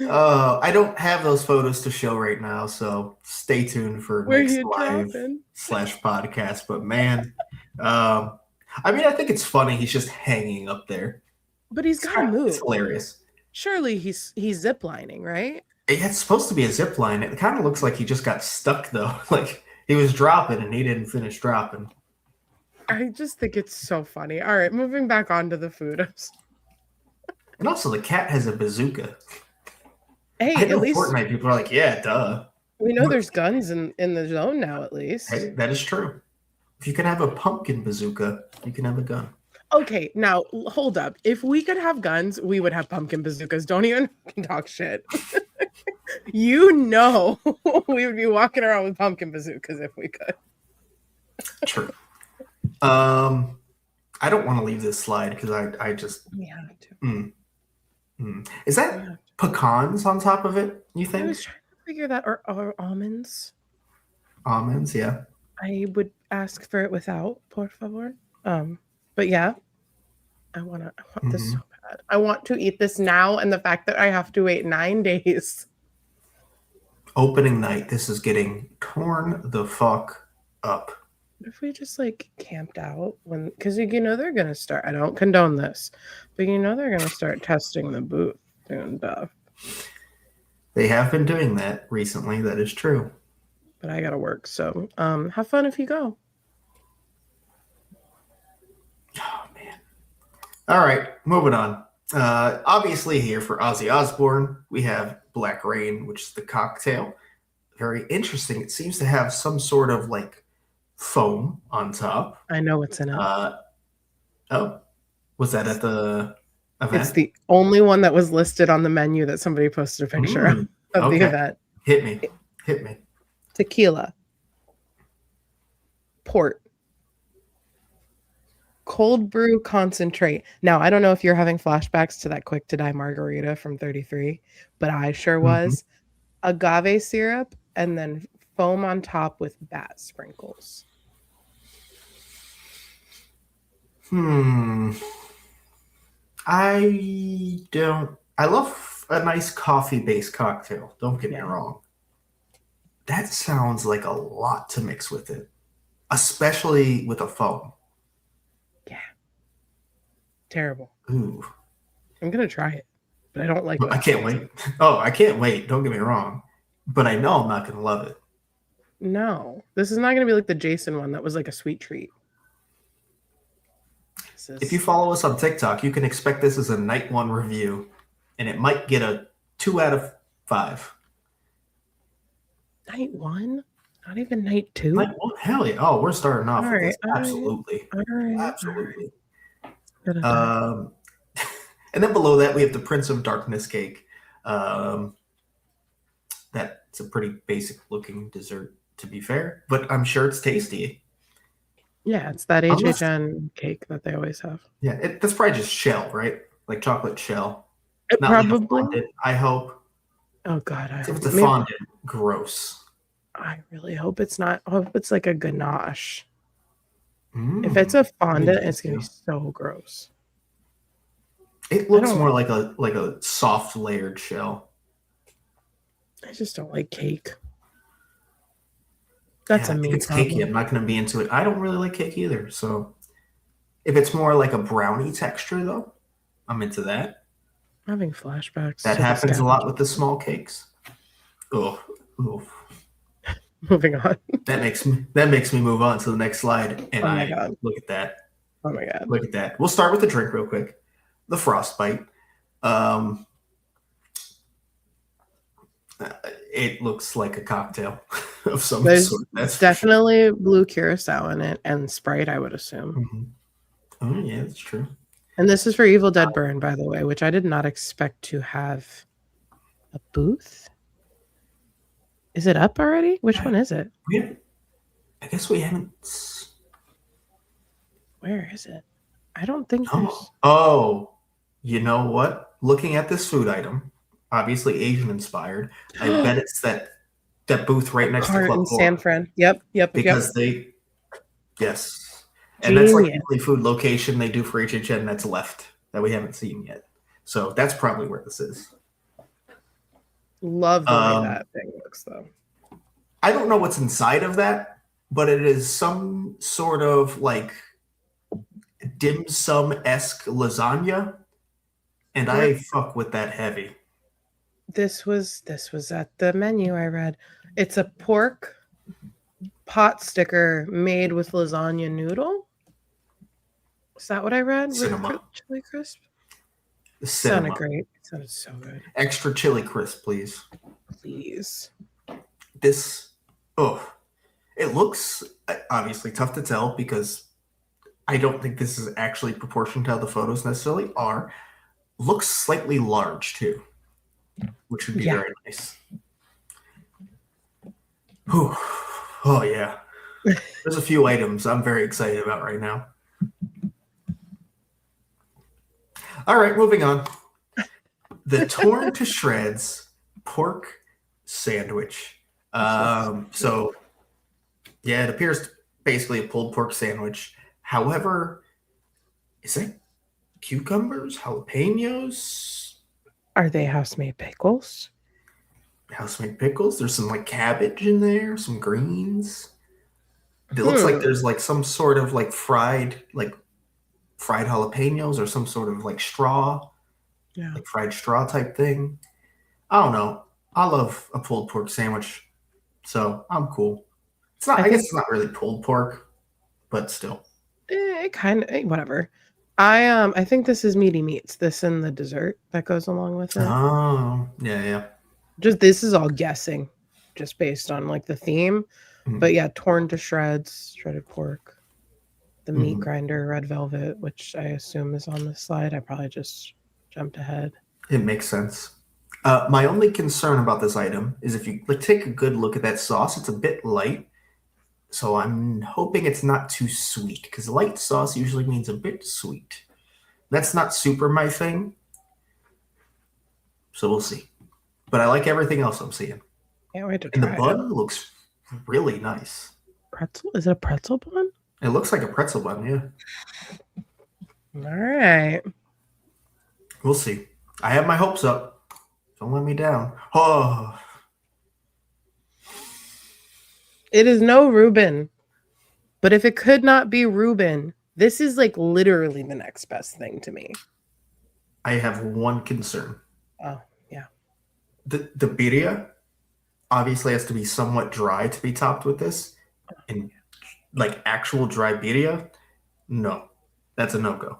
I don't have those photos to show right now, so stay tuned for next live/podcast. But man, I think it's funny. He's just hanging up there. But he's got to move. It's hilarious. Surely he's ziplining, right? It's supposed to be a zip line. It kind of looks like he just got stuck, though. Like he was dropping and he didn't finish dropping. I just think it's so funny. All right, moving back on to the food. And also, the cat has a bazooka. Hey, at least Fortnite people are like, yeah, duh. We know there's guns in the zone now, at least. Hey, that is true. If you can have a pumpkin bazooka, you can have a gun. Okay, now hold up. If we could have guns, we would have pumpkin bazookas. Don't even talk shit. We would be walking around with pumpkin bazookas if we could. True. I don't want to leave this slide because I just. We have to. Is that pecans on top of it, you think? I was trying to figure that, or almonds. Almonds, yeah. I would ask for it without, por favor. But yeah, I want this so bad. I want to eat this now, and the fact that I have to wait 9 days. Opening night, this is getting torn the fuck up. If we just like camped out when, because you know they're gonna start. I don't condone this, but you know they're gonna start testing the booth and stuff. They have been doing that recently. That is true. But I gotta work, so have fun if you go. Oh man. All right, moving on. Obviously, here for Ozzy Osbourne, we have Black Rain, which is the cocktail. Very interesting. It seems to have some sort of like foam on top. I know what's in it. Oh, was that at the event? It's the only one that was listed on the menu that somebody posted a picture of okay. the event. Hit me. Tequila, port, cold brew concentrate. Now, I don't know if you're having flashbacks to that quick to die margarita from 33, but I sure was. Agave syrup and then foam on top with bat sprinkles. I love a nice coffee-based cocktail. Don't get me wrong. That sounds like a lot to mix with it, especially with a foam. Yeah. Terrible. Ooh. I'm going to try it, but I don't like it. I can't wait. Oh, I can't wait. Don't get me wrong. But I know I'm not going to love it. No. This is not going to be like the Jason one that was like a sweet treat. If you follow us on TikTok, you can expect this as a night one review, and it might get a 2 out of 5. Night 1? Not even night 2? Night 1? Hell yeah. Oh, we're starting off with this. Absolutely. Absolutely. And then below that, we have the Prince of Darkness cake. That's a pretty basic looking dessert, to be fair, but I'm sure it's tasty. Yeah, it's that HHN cake that they always have. Yeah, that's probably just shell, right? Like chocolate shell. Not probably. Like fondant, I hope. Oh God, I hope. If it's a fondant, gross. I really hope it's not. I hope it's like a ganache. If it's a fondant, it's gonna be so gross. It looks more like a soft layered shell. I just don't like cake. That's a me it's cakey. I'm not going to be into it. I don't really like cake either. So if it's more like a brownie texture, though, I'm into that. I'm having flashbacks. That happens a lot with the small cakes. Oh. Moving on. That makes me move on to the next slide. And God. Look at that. Oh my God. Look at that. We'll start with the drink real quick. The Frostbite. It looks like a cocktail of some sort. That's definitely blue curacao in it and Sprite, I would assume. Oh yeah, that's true. And this is for Evil Dead Burn, by the way, which I did not expect to have a booth. Is it up already? Which one is it? I guess we haven't. Where is it? I don't think. Oh, you know what? Looking at this food item, obviously Asian inspired. I bet it's that booth right next to Club in San Fran. Yep. Because yes. And that's like the only food location they do for HHN that's left that we haven't seen yet. So that's probably where this is. Love the way that thing looks, though. I don't know what's inside of that, but it is some sort of like dim sum-esque lasagna. And I fuck with that heavy. This was at the menu I read. It's a pork pot sticker made with lasagna noodle. Is that what I read? Cinema. Chili crisp? It sounded great. It sounded so good. Extra chili crisp, please. Please. It looks obviously tough to tell because I don't think this is actually proportioned to how the photos necessarily are. Looks slightly large too, which would be very nice. Whew. Oh yeah. There's a few items I'm very excited about right now. All right, moving on. The torn to shreds pork sandwich. So yeah, it appears basically a pulled pork sandwich. However, is that cucumbers, jalapenos? Are they house-made pickles? house-made pickles. There's some like cabbage in there, some greens. It looks like there's like some sort of like fried jalapenos or some sort of like straw, Yeah. like fried straw type thing. I don't know. I love a pulled pork sandwich, so I'm cool. It's not. I I guess think it's not really pulled pork, but still. it kind of whatever. I think this is meaty meats. This and the dessert that goes along with it. Oh, yeah, yeah. Just this is all guessing, just based on like the theme. Mhm. But yeah, torn to shreds, shredded pork, the meat Mhm. grinder, red velvet, which I assume is on this slide. I probably just jumped ahead. It makes sense. My only concern about this item is if you like, take a good look at that sauce, it's a bit light. So I'm hoping it's not too sweet because light sauce usually means a bit sweet. That's not super my thing. So we'll see. But I like everything else I'm seeing. Can't wait to And the try it. bun looks really nice. Pretzel? Is it a pretzel bun? It looks like a pretzel bun, yeah. All right. We'll see. I have my hopes up. Don't let me down. Oh, It is no Reuben. But if it could not be Reuben, this is like literally the next best thing to me. I have one concern. Oh, yeah. The birria obviously has to be somewhat dry to be topped with this. And like actual dry birria, no. That's a no-go.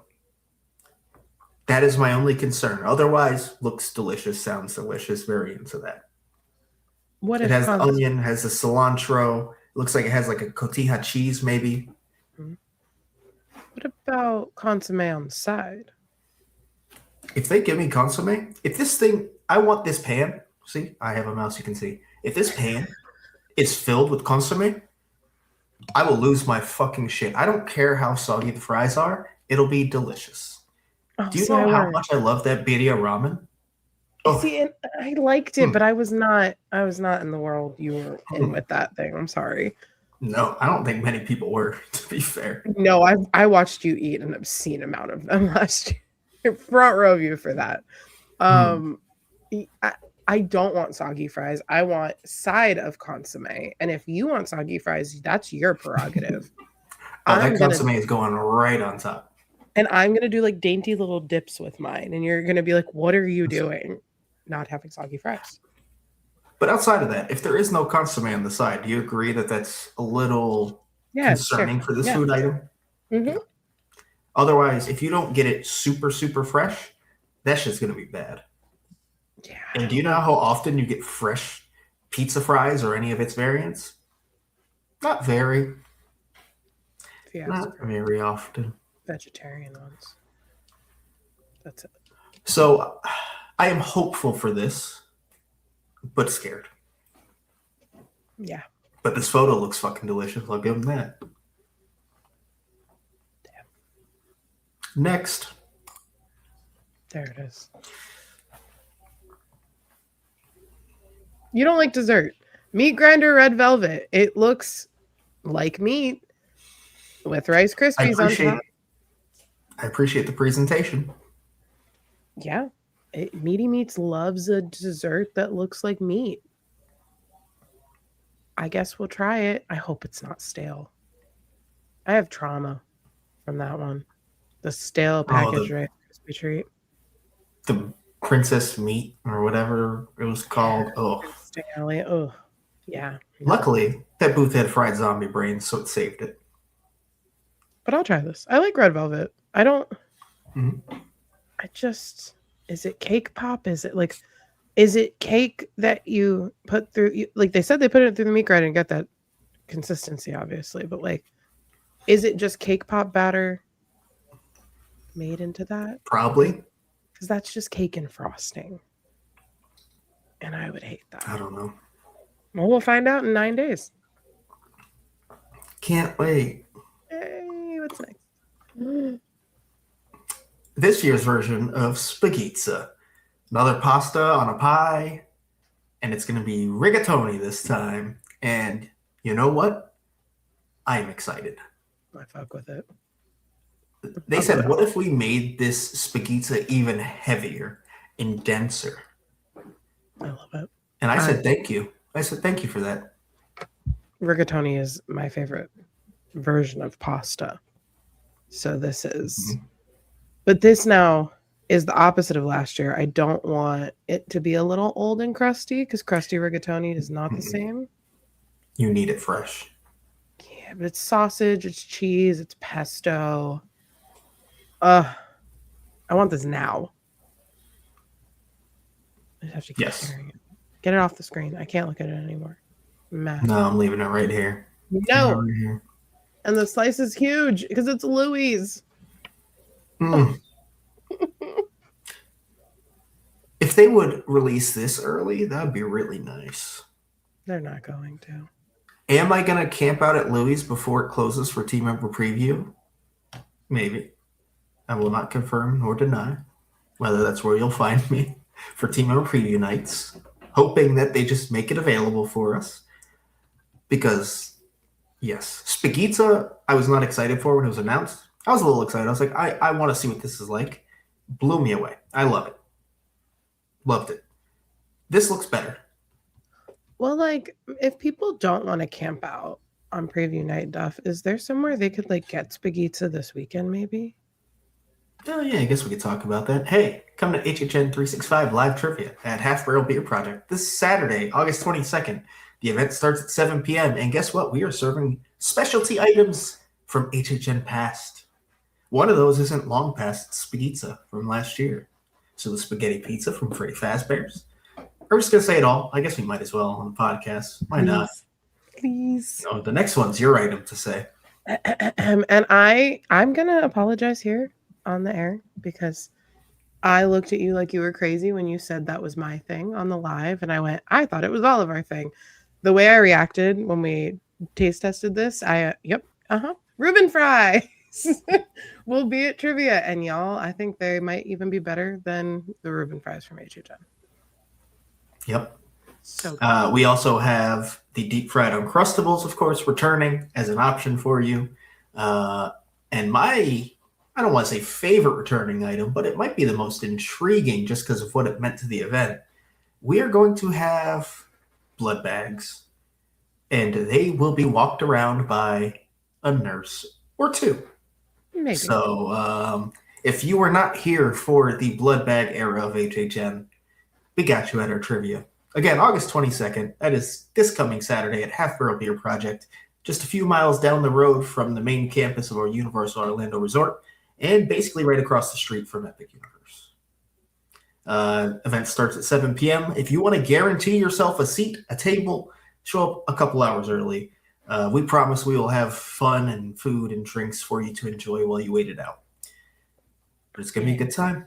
That is my only concern. Otherwise, looks delicious, sounds delicious, very into that. What It if has the onion, has the cilantro. It looks like it has like a cotija cheese, maybe. What about consomme on the side? If they give me consomme, if this thing, I want this pan. See, I have a mouse, you can see. If this pan is filled with consomme, I will lose my fucking shit. I don't care how soggy the fries are. It'll be delicious. Oh, Do you see, know how much I love that birria ramen? Oh, see, and I liked it, but I was not in the world you were in with that thing. I'm sorry. no, I don't think many people were, to be fair. No, I watched you eat an obscene amount of them last year. Front row view for that. I don't want soggy fries. I want side of consomme. And if you want soggy fries, that's your prerogative. Oh, that consomme is going right on top. And I'm going to do like dainty little dips with mine. And you're going to be like, what are you doing? Not having soggy fries. But outside of that, if there is no consomme on the side, do you agree that that's a little concerning for this food item? Mm-hmm. Otherwise, if you don't get it super, super fresh, that's just going to be bad. Yeah. And do you know how often you get fresh pizza fries or any of its variants? Not very. Yeah. Not very often. Vegetarian ones. That's it. So I am hopeful for this, but scared. Yeah. But this photo looks fucking delicious. I'll give them that. Damn. Next. There it is. You don't like dessert. Meat grinder red velvet. It looks like meat with Rice Krispies on top. I appreciate the presentation. Yeah. Meaty Meats loves a dessert that looks like meat. I guess we'll try it. I hope it's not stale. I have trauma from that one. The stale package Rice Krispie treat. The princess meat or whatever it was called. Oh. Oh. Yeah. Luckily, that booth had fried zombie brains, so it saved it. But I'll try this. I like red velvet. I don't. Mm-hmm. I just. Is it cake pop? Is it cake that you put through? Like they said, they put it through the meat grinder and get that consistency, obviously. But like, is it just cake pop batter made into that? Probably. Because that's just cake and frosting. And I would hate that. I don't know. Well, we'll find out in 9 days. Can't wait. Hey, what's next? This year's version of spaghetti. Another pasta on a pie. And it's going to be rigatoni this time. And you know what? I'm excited. I fuck with it. They said, what if we made this spaghetti even heavier and denser? I love it. And I said thank you. I said thank you for that. Rigatoni is my favorite version of pasta. So this is, but this now is the opposite of last year. I don't want it to be a little old and crusty because crusty rigatoni is not the same. You need it fresh. Yeah, but it's sausage, it's cheese, it's pesto. I want this now. I just have to keep staring at it. Get it off the screen. I can't look at it anymore. Mad. No, I'm leaving it right here. No. Right here. And the slice is huge because it's Louis. If they would release this early, that would be really nice. They're not going to. Am I going to camp out at Louis before it closes for team member preview? Maybe. I will not confirm nor deny whether that's where you'll find me for team member preview nights, hoping that they just make it available for us. Because, yes, Spaghetti, I was not excited for when it was announced. I was a little excited. I was like, I want to see what this is like. Blew me away. I love it. Loved it. This looks better. Well, like, if people don't want to camp out on preview night, Duff, is there somewhere they could, like, get Spaghetti this weekend, maybe? Oh, yeah, I guess we could talk about that. Hey, come to HHN 365 live trivia at Half Barrel Beer Project this Saturday, August 22nd. The event starts at 7 p.m. And guess what? We are serving specialty items from HHN past. One of those isn't long past, it's Spaghetti from last year. So the spaghetti pizza from Freddy Fazbear's. We're just going to say it all. I guess we might as well on the podcast. Why not? Please. No, the next one's your item to say. And I'm going to apologize here on the air because I looked at you like you were crazy when you said that was my thing on the live. And I went, I thought it was all of our thing. The way I reacted when we taste tested this, Reuben fries will be at trivia. And y'all, I think they might even be better than the Reuben fries from HHN. Yep. So we also have the deep fried Uncrustables, of course, returning as an option for you. And my, I don't want to say favorite returning item, but it might be the most intriguing just because of what it meant to the event. We are going to have blood bags, and they will be walked around by a nurse or two. Maybe. So if you were not here for the blood bag era of HHN, we got you at our trivia. Again, August 22nd. That is this coming Saturday at Half Barrel Beer Project, just a few miles down the road from the main campus of our Universal Orlando Resort, and basically right across the street from Epic Universe. Event starts at 7 p.m. If you want to guarantee yourself a seat, a table, show up a couple hours early. We promise we will have fun and food and drinks for you to enjoy while you wait it out. But it's going to be a good time.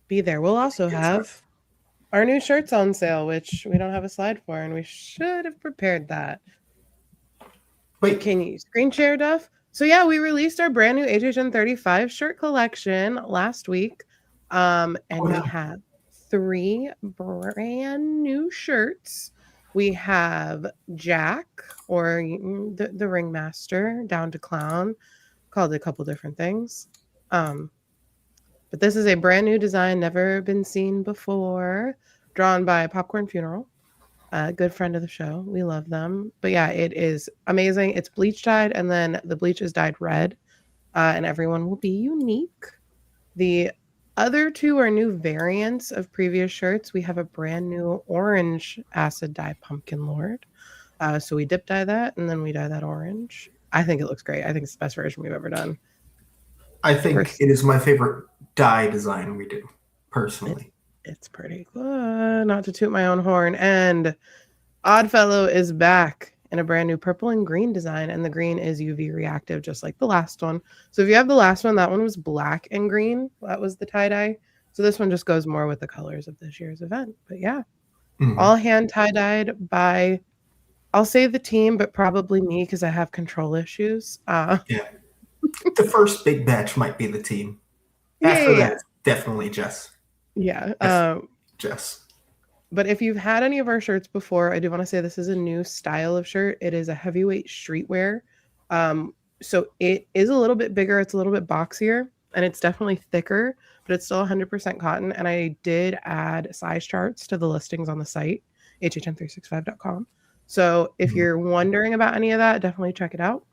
Be there. We'll also have our new shirts on sale, which we don't have a slide for, and we should have prepared that. Wait. Can you screen share, Duff? So yeah, we released our brand new HHN 35 shirt collection last week. And we have 3 brand new shirts. We have Jack, or the Ringmaster, down to Clown, called a couple different things. But this is a brand new design, never been seen before, drawn by Popcorn Funeral, a good friend of the show. We love them. But yeah, it is amazing. It's bleach dyed, and then the bleach is dyed red, and everyone will be unique. The other 2 are new variants of previous shirts. We have a brand new orange acid dye Pumpkin Lord. So we dip dye that, and then we dye that orange. I think it looks great. I think it's the best version we've ever done. I think it is my favorite dye design we do, personally. It's pretty good. Not to toot my own horn. And Oddfellow is back in a brand new purple and green design, and the green is UV reactive, just like the last one. So if you have the last one, that one was black and green. That was the tie-dye. So this one just goes more with the colors of this year's event. But yeah, all hand tie-dyed by, I'll say the team, but probably me because I have control issues. Yeah. The first big batch might be the team. After that, definitely Jess. Yeah. Jess. But if you've had any of our shirts before, I do want to say this is a new style of shirt. It is a heavyweight streetwear. So it is a little bit bigger. It's a little bit boxier, and it's definitely thicker, but it's still 100% cotton. And I did add size charts to the listings on the site hhn365.com. So if you're wondering about any of that, definitely check it out.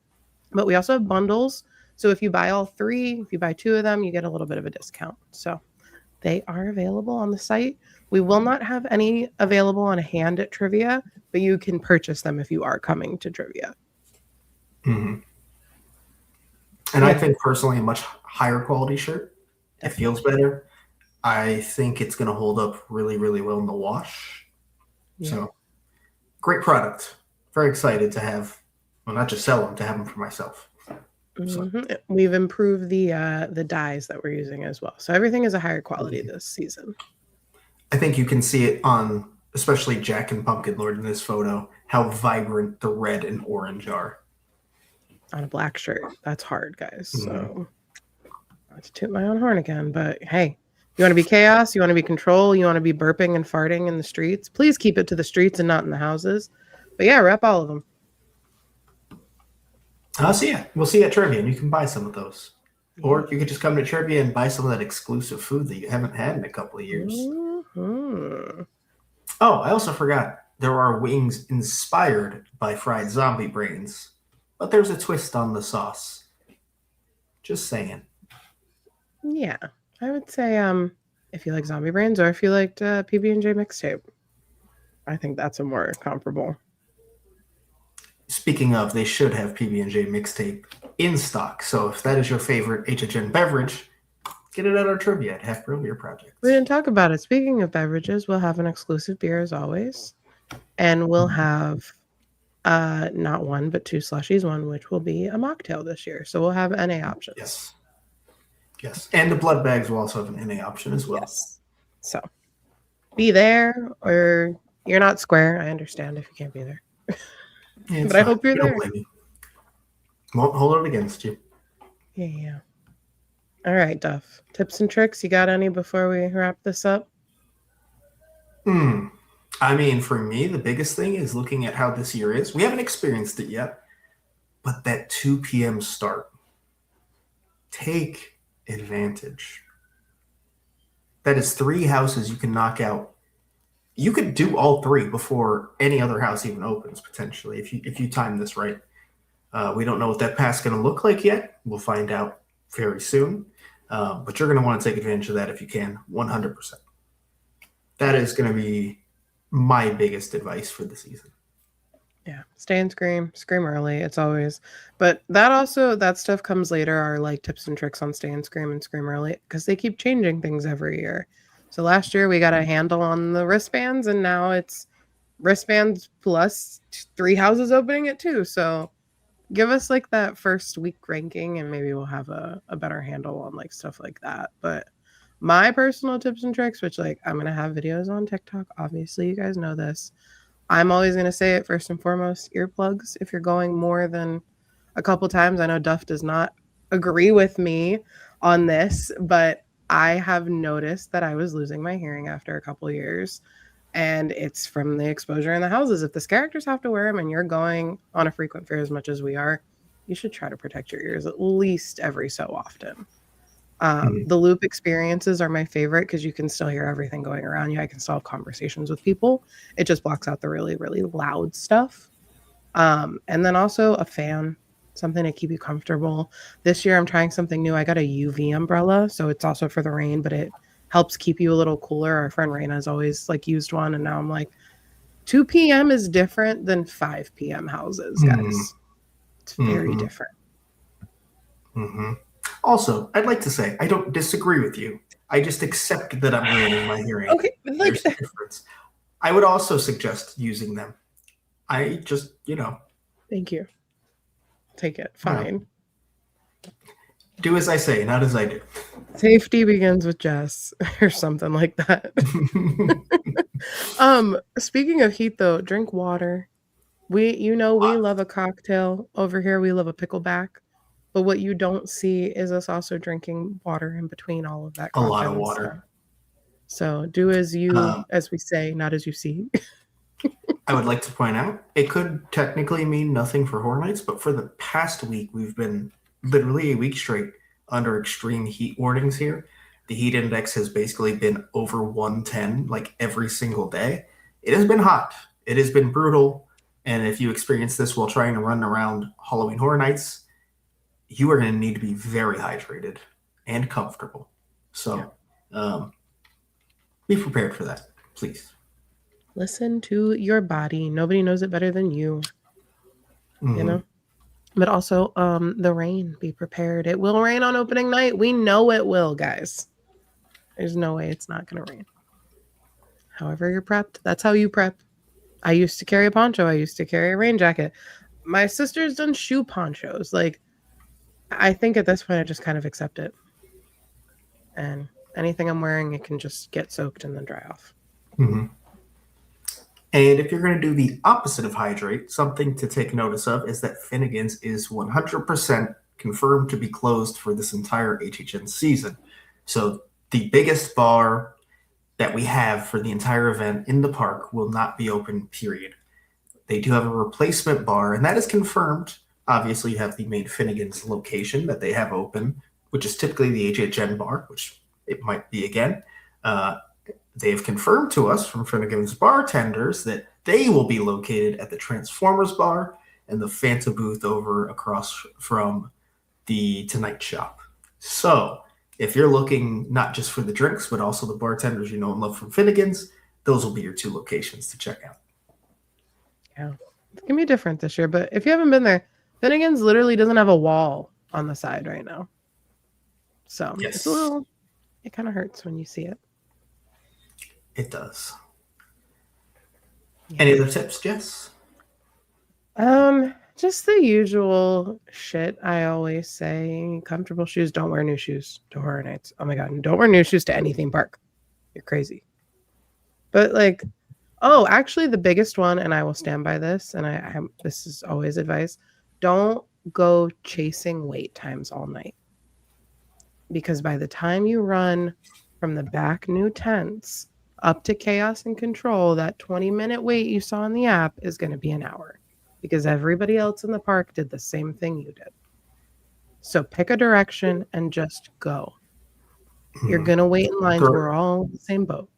But we also have bundles. So if you buy all 3, if you buy 2 of them, you get a little bit of a discount. So they are available on the site. We will not have any available on hand at Trivia, but you can purchase them if you are coming to Trivia. Mm-hmm. And I think personally a much higher quality shirt. Definitely. It feels better. I think it's going to hold up really, really well in the wash. Yeah. So great product. Very excited to have, well, not just sell them, to have them for myself. Mm-hmm. So. We've improved the dyes that we're using as well. So everything is a higher quality this season. I think you can see it on, especially Jack and Pumpkin Lord in this photo, how vibrant the red and orange are. On a black shirt. That's hard, guys. So not to toot my own horn again, but hey, you want to be chaos, you want to be control, you want to be burping and farting in the streets, please keep it to the streets and not in the houses. But yeah, rep all of them. I'll see you. We'll see you at Trivia, and you can buy some of those. Or you could just come to Trivia and buy some of that exclusive food that you haven't had in a couple of years. Mm-hmm. Oh, I also forgot. There are wings inspired by fried zombie brains, but there's a twist on the sauce. Just saying. Yeah, I would say if you like zombie brains or if you liked PB&J mixtape, I think that's a more comparable. Speaking of, they should have PB&J mixtape in stock. So if that is your favorite HHN beverage, get it at our Trivia at Half Brew Beer Project. We didn't talk about it. Speaking of beverages, we'll have an exclusive beer as always. And we'll have not 1, but 2 slushies, one which will be a mocktail this year. So we'll have NA options. Yes. Yes. And the blood bags will also have an NA option as well. Yes. So be there, or you're not square. I understand if you can't be there. But I hope you're there. Won't hold it against you. Yeah. All right, Duff. Tips and tricks. You got any before we wrap this up? I mean, for me, the biggest thing is looking at how this year is. We haven't experienced it yet, but that 2 p.m. start. Take advantage. That is 3 houses you can knock out. You could do all 3 before any other house even opens, potentially, if you time this right. We don't know what that path's going to look like yet. We'll find out very soon. But you're going to want to take advantage of that if you can, 100%. That is going to be my biggest advice for the season. Yeah, stay and scream early. It's always, but that stuff comes later. Our like tips and tricks on stay and scream early, because they keep changing things every year. So last year we got a handle on the wristbands, and now it's wristbands plus 3 houses opening at 2. So give us like that first week ranking, and maybe we'll have a better handle on like stuff like that. But my personal tips and tricks, which like I'm gonna have videos on TikTok. Obviously, you guys know this. I'm always going to say it first and foremost, earplugs. If you're going more than a couple times, I know Duff does not agree with me on this, but I have noticed that I was losing my hearing after a couple years, and it's from the exposure in the houses. If the characters have to wear them and you're going on a frequent fair as much as we are, you should try to protect your ears at least every so often. The loop experiences are my favorite because you can still hear everything going around you. I can still have conversations with people. It just blocks out the really, really loud stuff. And then also a fan, something to keep you comfortable. This year I'm trying something new. I got a UV umbrella, so it's also for the rain, but it helps keep you a little cooler. Our friend Raina's always like used one, and now I'm like, 2 p.m. is different than 5 p.m. houses, guys. It's very different. Also, I'd like to say I don't disagree with you. I just accept that I'm ruining my hearing. Okay, but like, there's a difference. I would also suggest using them. I just, Thank you. Take it. Fine. Do as I say, not as I do. Safety begins with Jess, or something like that. Speaking of heat, though, drink water. We love a cocktail over here. We love a pickleback. But what you don't see is us also drinking water in between all of that. A lot of water. So do as we say, not as you see. I would like to point out, it could technically mean nothing for Horror Nights, but for the past week, we've been literally a week straight under extreme heat warnings here. The heat index has basically been over 110 like every single day. it has been hot. It has been brutal. And if you experience this while trying to run around Halloween Horror Nights, you are going to need to be very hydrated and comfortable. So be prepared for that, please. Listen to your body. Nobody knows it better than you. Mm-hmm. You know? But also, the rain, be prepared. It will rain on opening night. We know it will, guys. There's no way it's not going to rain. However you're prepped, that's how you prep. I used to carry a poncho. I used to carry a rain jacket. My sister's done shoe ponchos. Like, I think at this point, I just kind of accept it. And anything I'm wearing, it can just get soaked and then dry off. Mm-hmm. And if you're going to do the opposite of hydrate, something to take notice of is that Finnegan's is 100% confirmed to be closed for this entire HHN season. So the biggest bar that we have for the entire event in the park will not be open, period. They do have a replacement bar, and that is confirmed. Obviously, you have the main Finnegan's location that they have open, which is typically the HHN bar, which it might be again. They have confirmed to us from Finnegan's bartenders that they will be located at the Transformers bar and the Fanta booth over across from the Tonight Shop. So if you're looking not just for the drinks, but also the bartenders you know and love from Finnegan's, those will be your two locations to check out. Yeah, it's gonna be different this year. But if you haven't been there, Finnegan's literally doesn't have a wall on the side right now. So It's a little, it kind of hurts when you see it. It does. Yeah. Any other tips, Jess? Just the usual shit I always say. Comfortable shoes. Don't wear new shoes to Horror Nights. Oh my God. Don't wear new shoes to any theme park. You're crazy. But like, actually the biggest one, and I will stand by this, and this is always advice. Don't go chasing wait times all night. Because by the time you run from the back new tents up to Chaos and Control, that 20-minute wait you saw in the app is going to be an hour because everybody else in the park did the same thing you did. So pick a direction and just go. You're going to wait in lines. We're all in the same boat.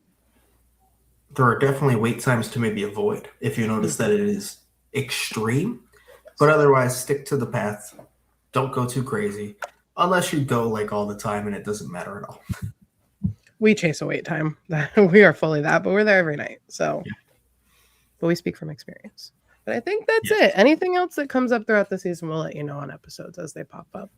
There are definitely wait times to maybe avoid if you notice that it is extreme, but otherwise stick to the path. Don't go too crazy unless you go like all the time and it doesn't matter at all. We chase a wait time. We are fully that, but we're there every night. So, But we speak from experience. But I think that's it. Anything else that comes up throughout the season, we'll let you know on episodes as they pop up.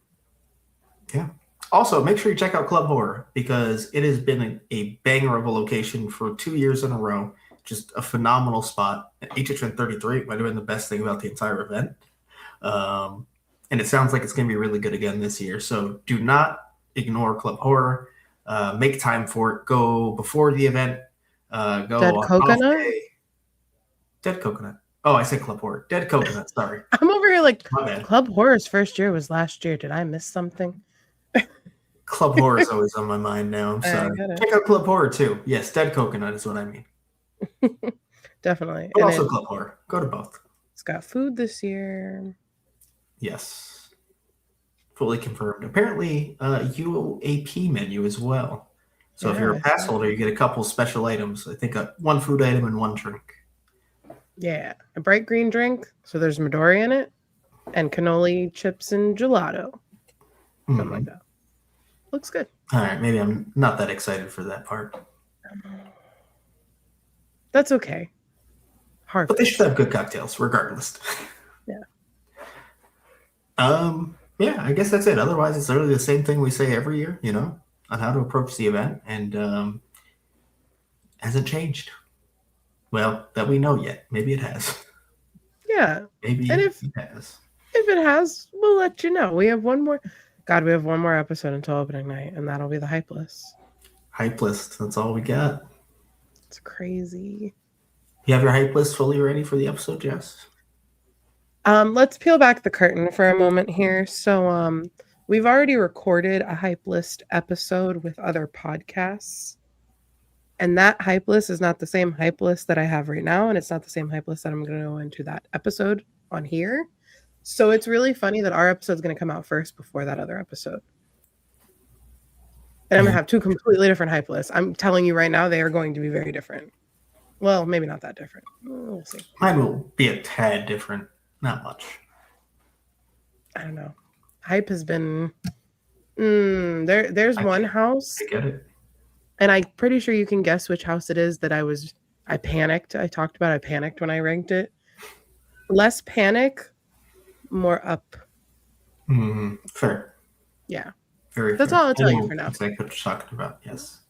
Yeah. Also, make sure you check out Club Horror because it has been a banger of a location for 2 years in a row. Just a phenomenal spot. HHN 33 might have been the best thing about the entire event. And it sounds like it's going to be really good again this year. So do not ignore Club Horror. Make time for it. Go before the event. Go Dead on Coconut? Dead Coconut. Oh, I said Club Horror. Dead Coconut. Sorry. I'm over here like Club Horror's first year was last year. Did I miss something? Club Horror is always on my mind now. I'm sorry. Check out Club Horror too. Yes, Dead Coconut is what I mean. Definitely. But also Club Horror. Go to both. It's got food this year. Yes. Fully confirmed. Apparently, UAP menu as well. So if you're a pass holder, you get a couple special items. I think one food item and one drink. Yeah. A bright green drink. So there's Midori in it. And cannoli chips and gelato. Something like that. Looks good. All right. Maybe I'm not that excited for that part. That's okay. Hard. But they should have good cocktails regardless. Yeah. Yeah, I guess that's it. Otherwise, it's literally the same thing we say every year, on how to approach the event, and hasn't changed. Well, that we know yet. Maybe it has. Yeah. Maybe and it has. If it has, we'll let you know. We have one more episode until opening night, and that'll be the hype list. Hype list. That's all we got. It's crazy. You have your hype list fully ready for the episode, Jess? Let's peel back the curtain for a moment here. So we've already recorded a hype list episode with other podcasts. And that hype list is not the same hype list that I have right now. And it's not the same hype list that I'm going to go into that episode on here. So it's really funny that our episode is going to come out first before that other episode. And I'm going to have two completely different hype lists. I'm telling you right now, they are going to be very different. Well, maybe not that different. We'll see. Mine will be a tad different. Not much. I don't know. Hype has been. There's one house, I get it. and I'm pretty sure you can guess which house it is that I panicked. I talked about I panicked when I ranked it. Less panic, more up. Fair. Yeah. Very That's fair. all I'll tell you for now. Exactly what you're talking about. Yes.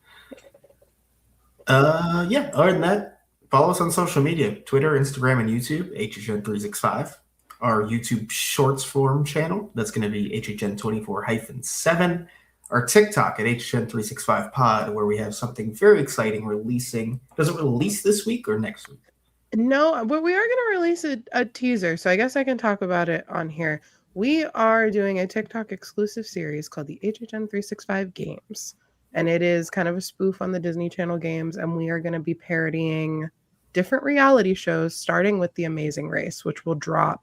Yeah. Other than that, follow us on social media: Twitter, Instagram, and YouTube. HHN365. Our YouTube Shorts form channel. That's going to be HHN24-7. Our TikTok at HHN365pod, where we have something very exciting releasing. Does it release this week or next week? No, but we are going to release a teaser, so I guess I can talk about it on here. We are doing a TikTok exclusive series called the HHN 365 Games, and it is kind of a spoof on the Disney Channel games, and we are going to be parodying different reality shows, starting with The Amazing Race, which will drop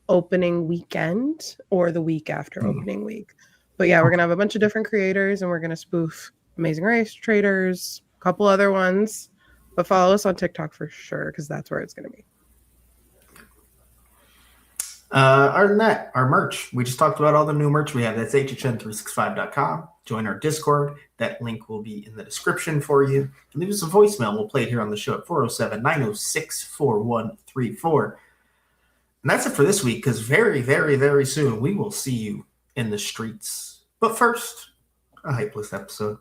opening weekend or the week after opening week. But yeah, we're going to have a bunch of different creators, and we're going to spoof Amazing Race, Traders, a couple other ones. But follow us on TikTok for sure, because that's where it's going to be. Other than that, our merch. We just talked about all the new merch we have. That's hhn365.com. Join our Discord. That link will be in the description for you. And leave us a voicemail. We'll play it here on the show at 407-906-4134. And that's it for this week, because very, very, very soon we will see you in the streets. But first, a hypeless episode.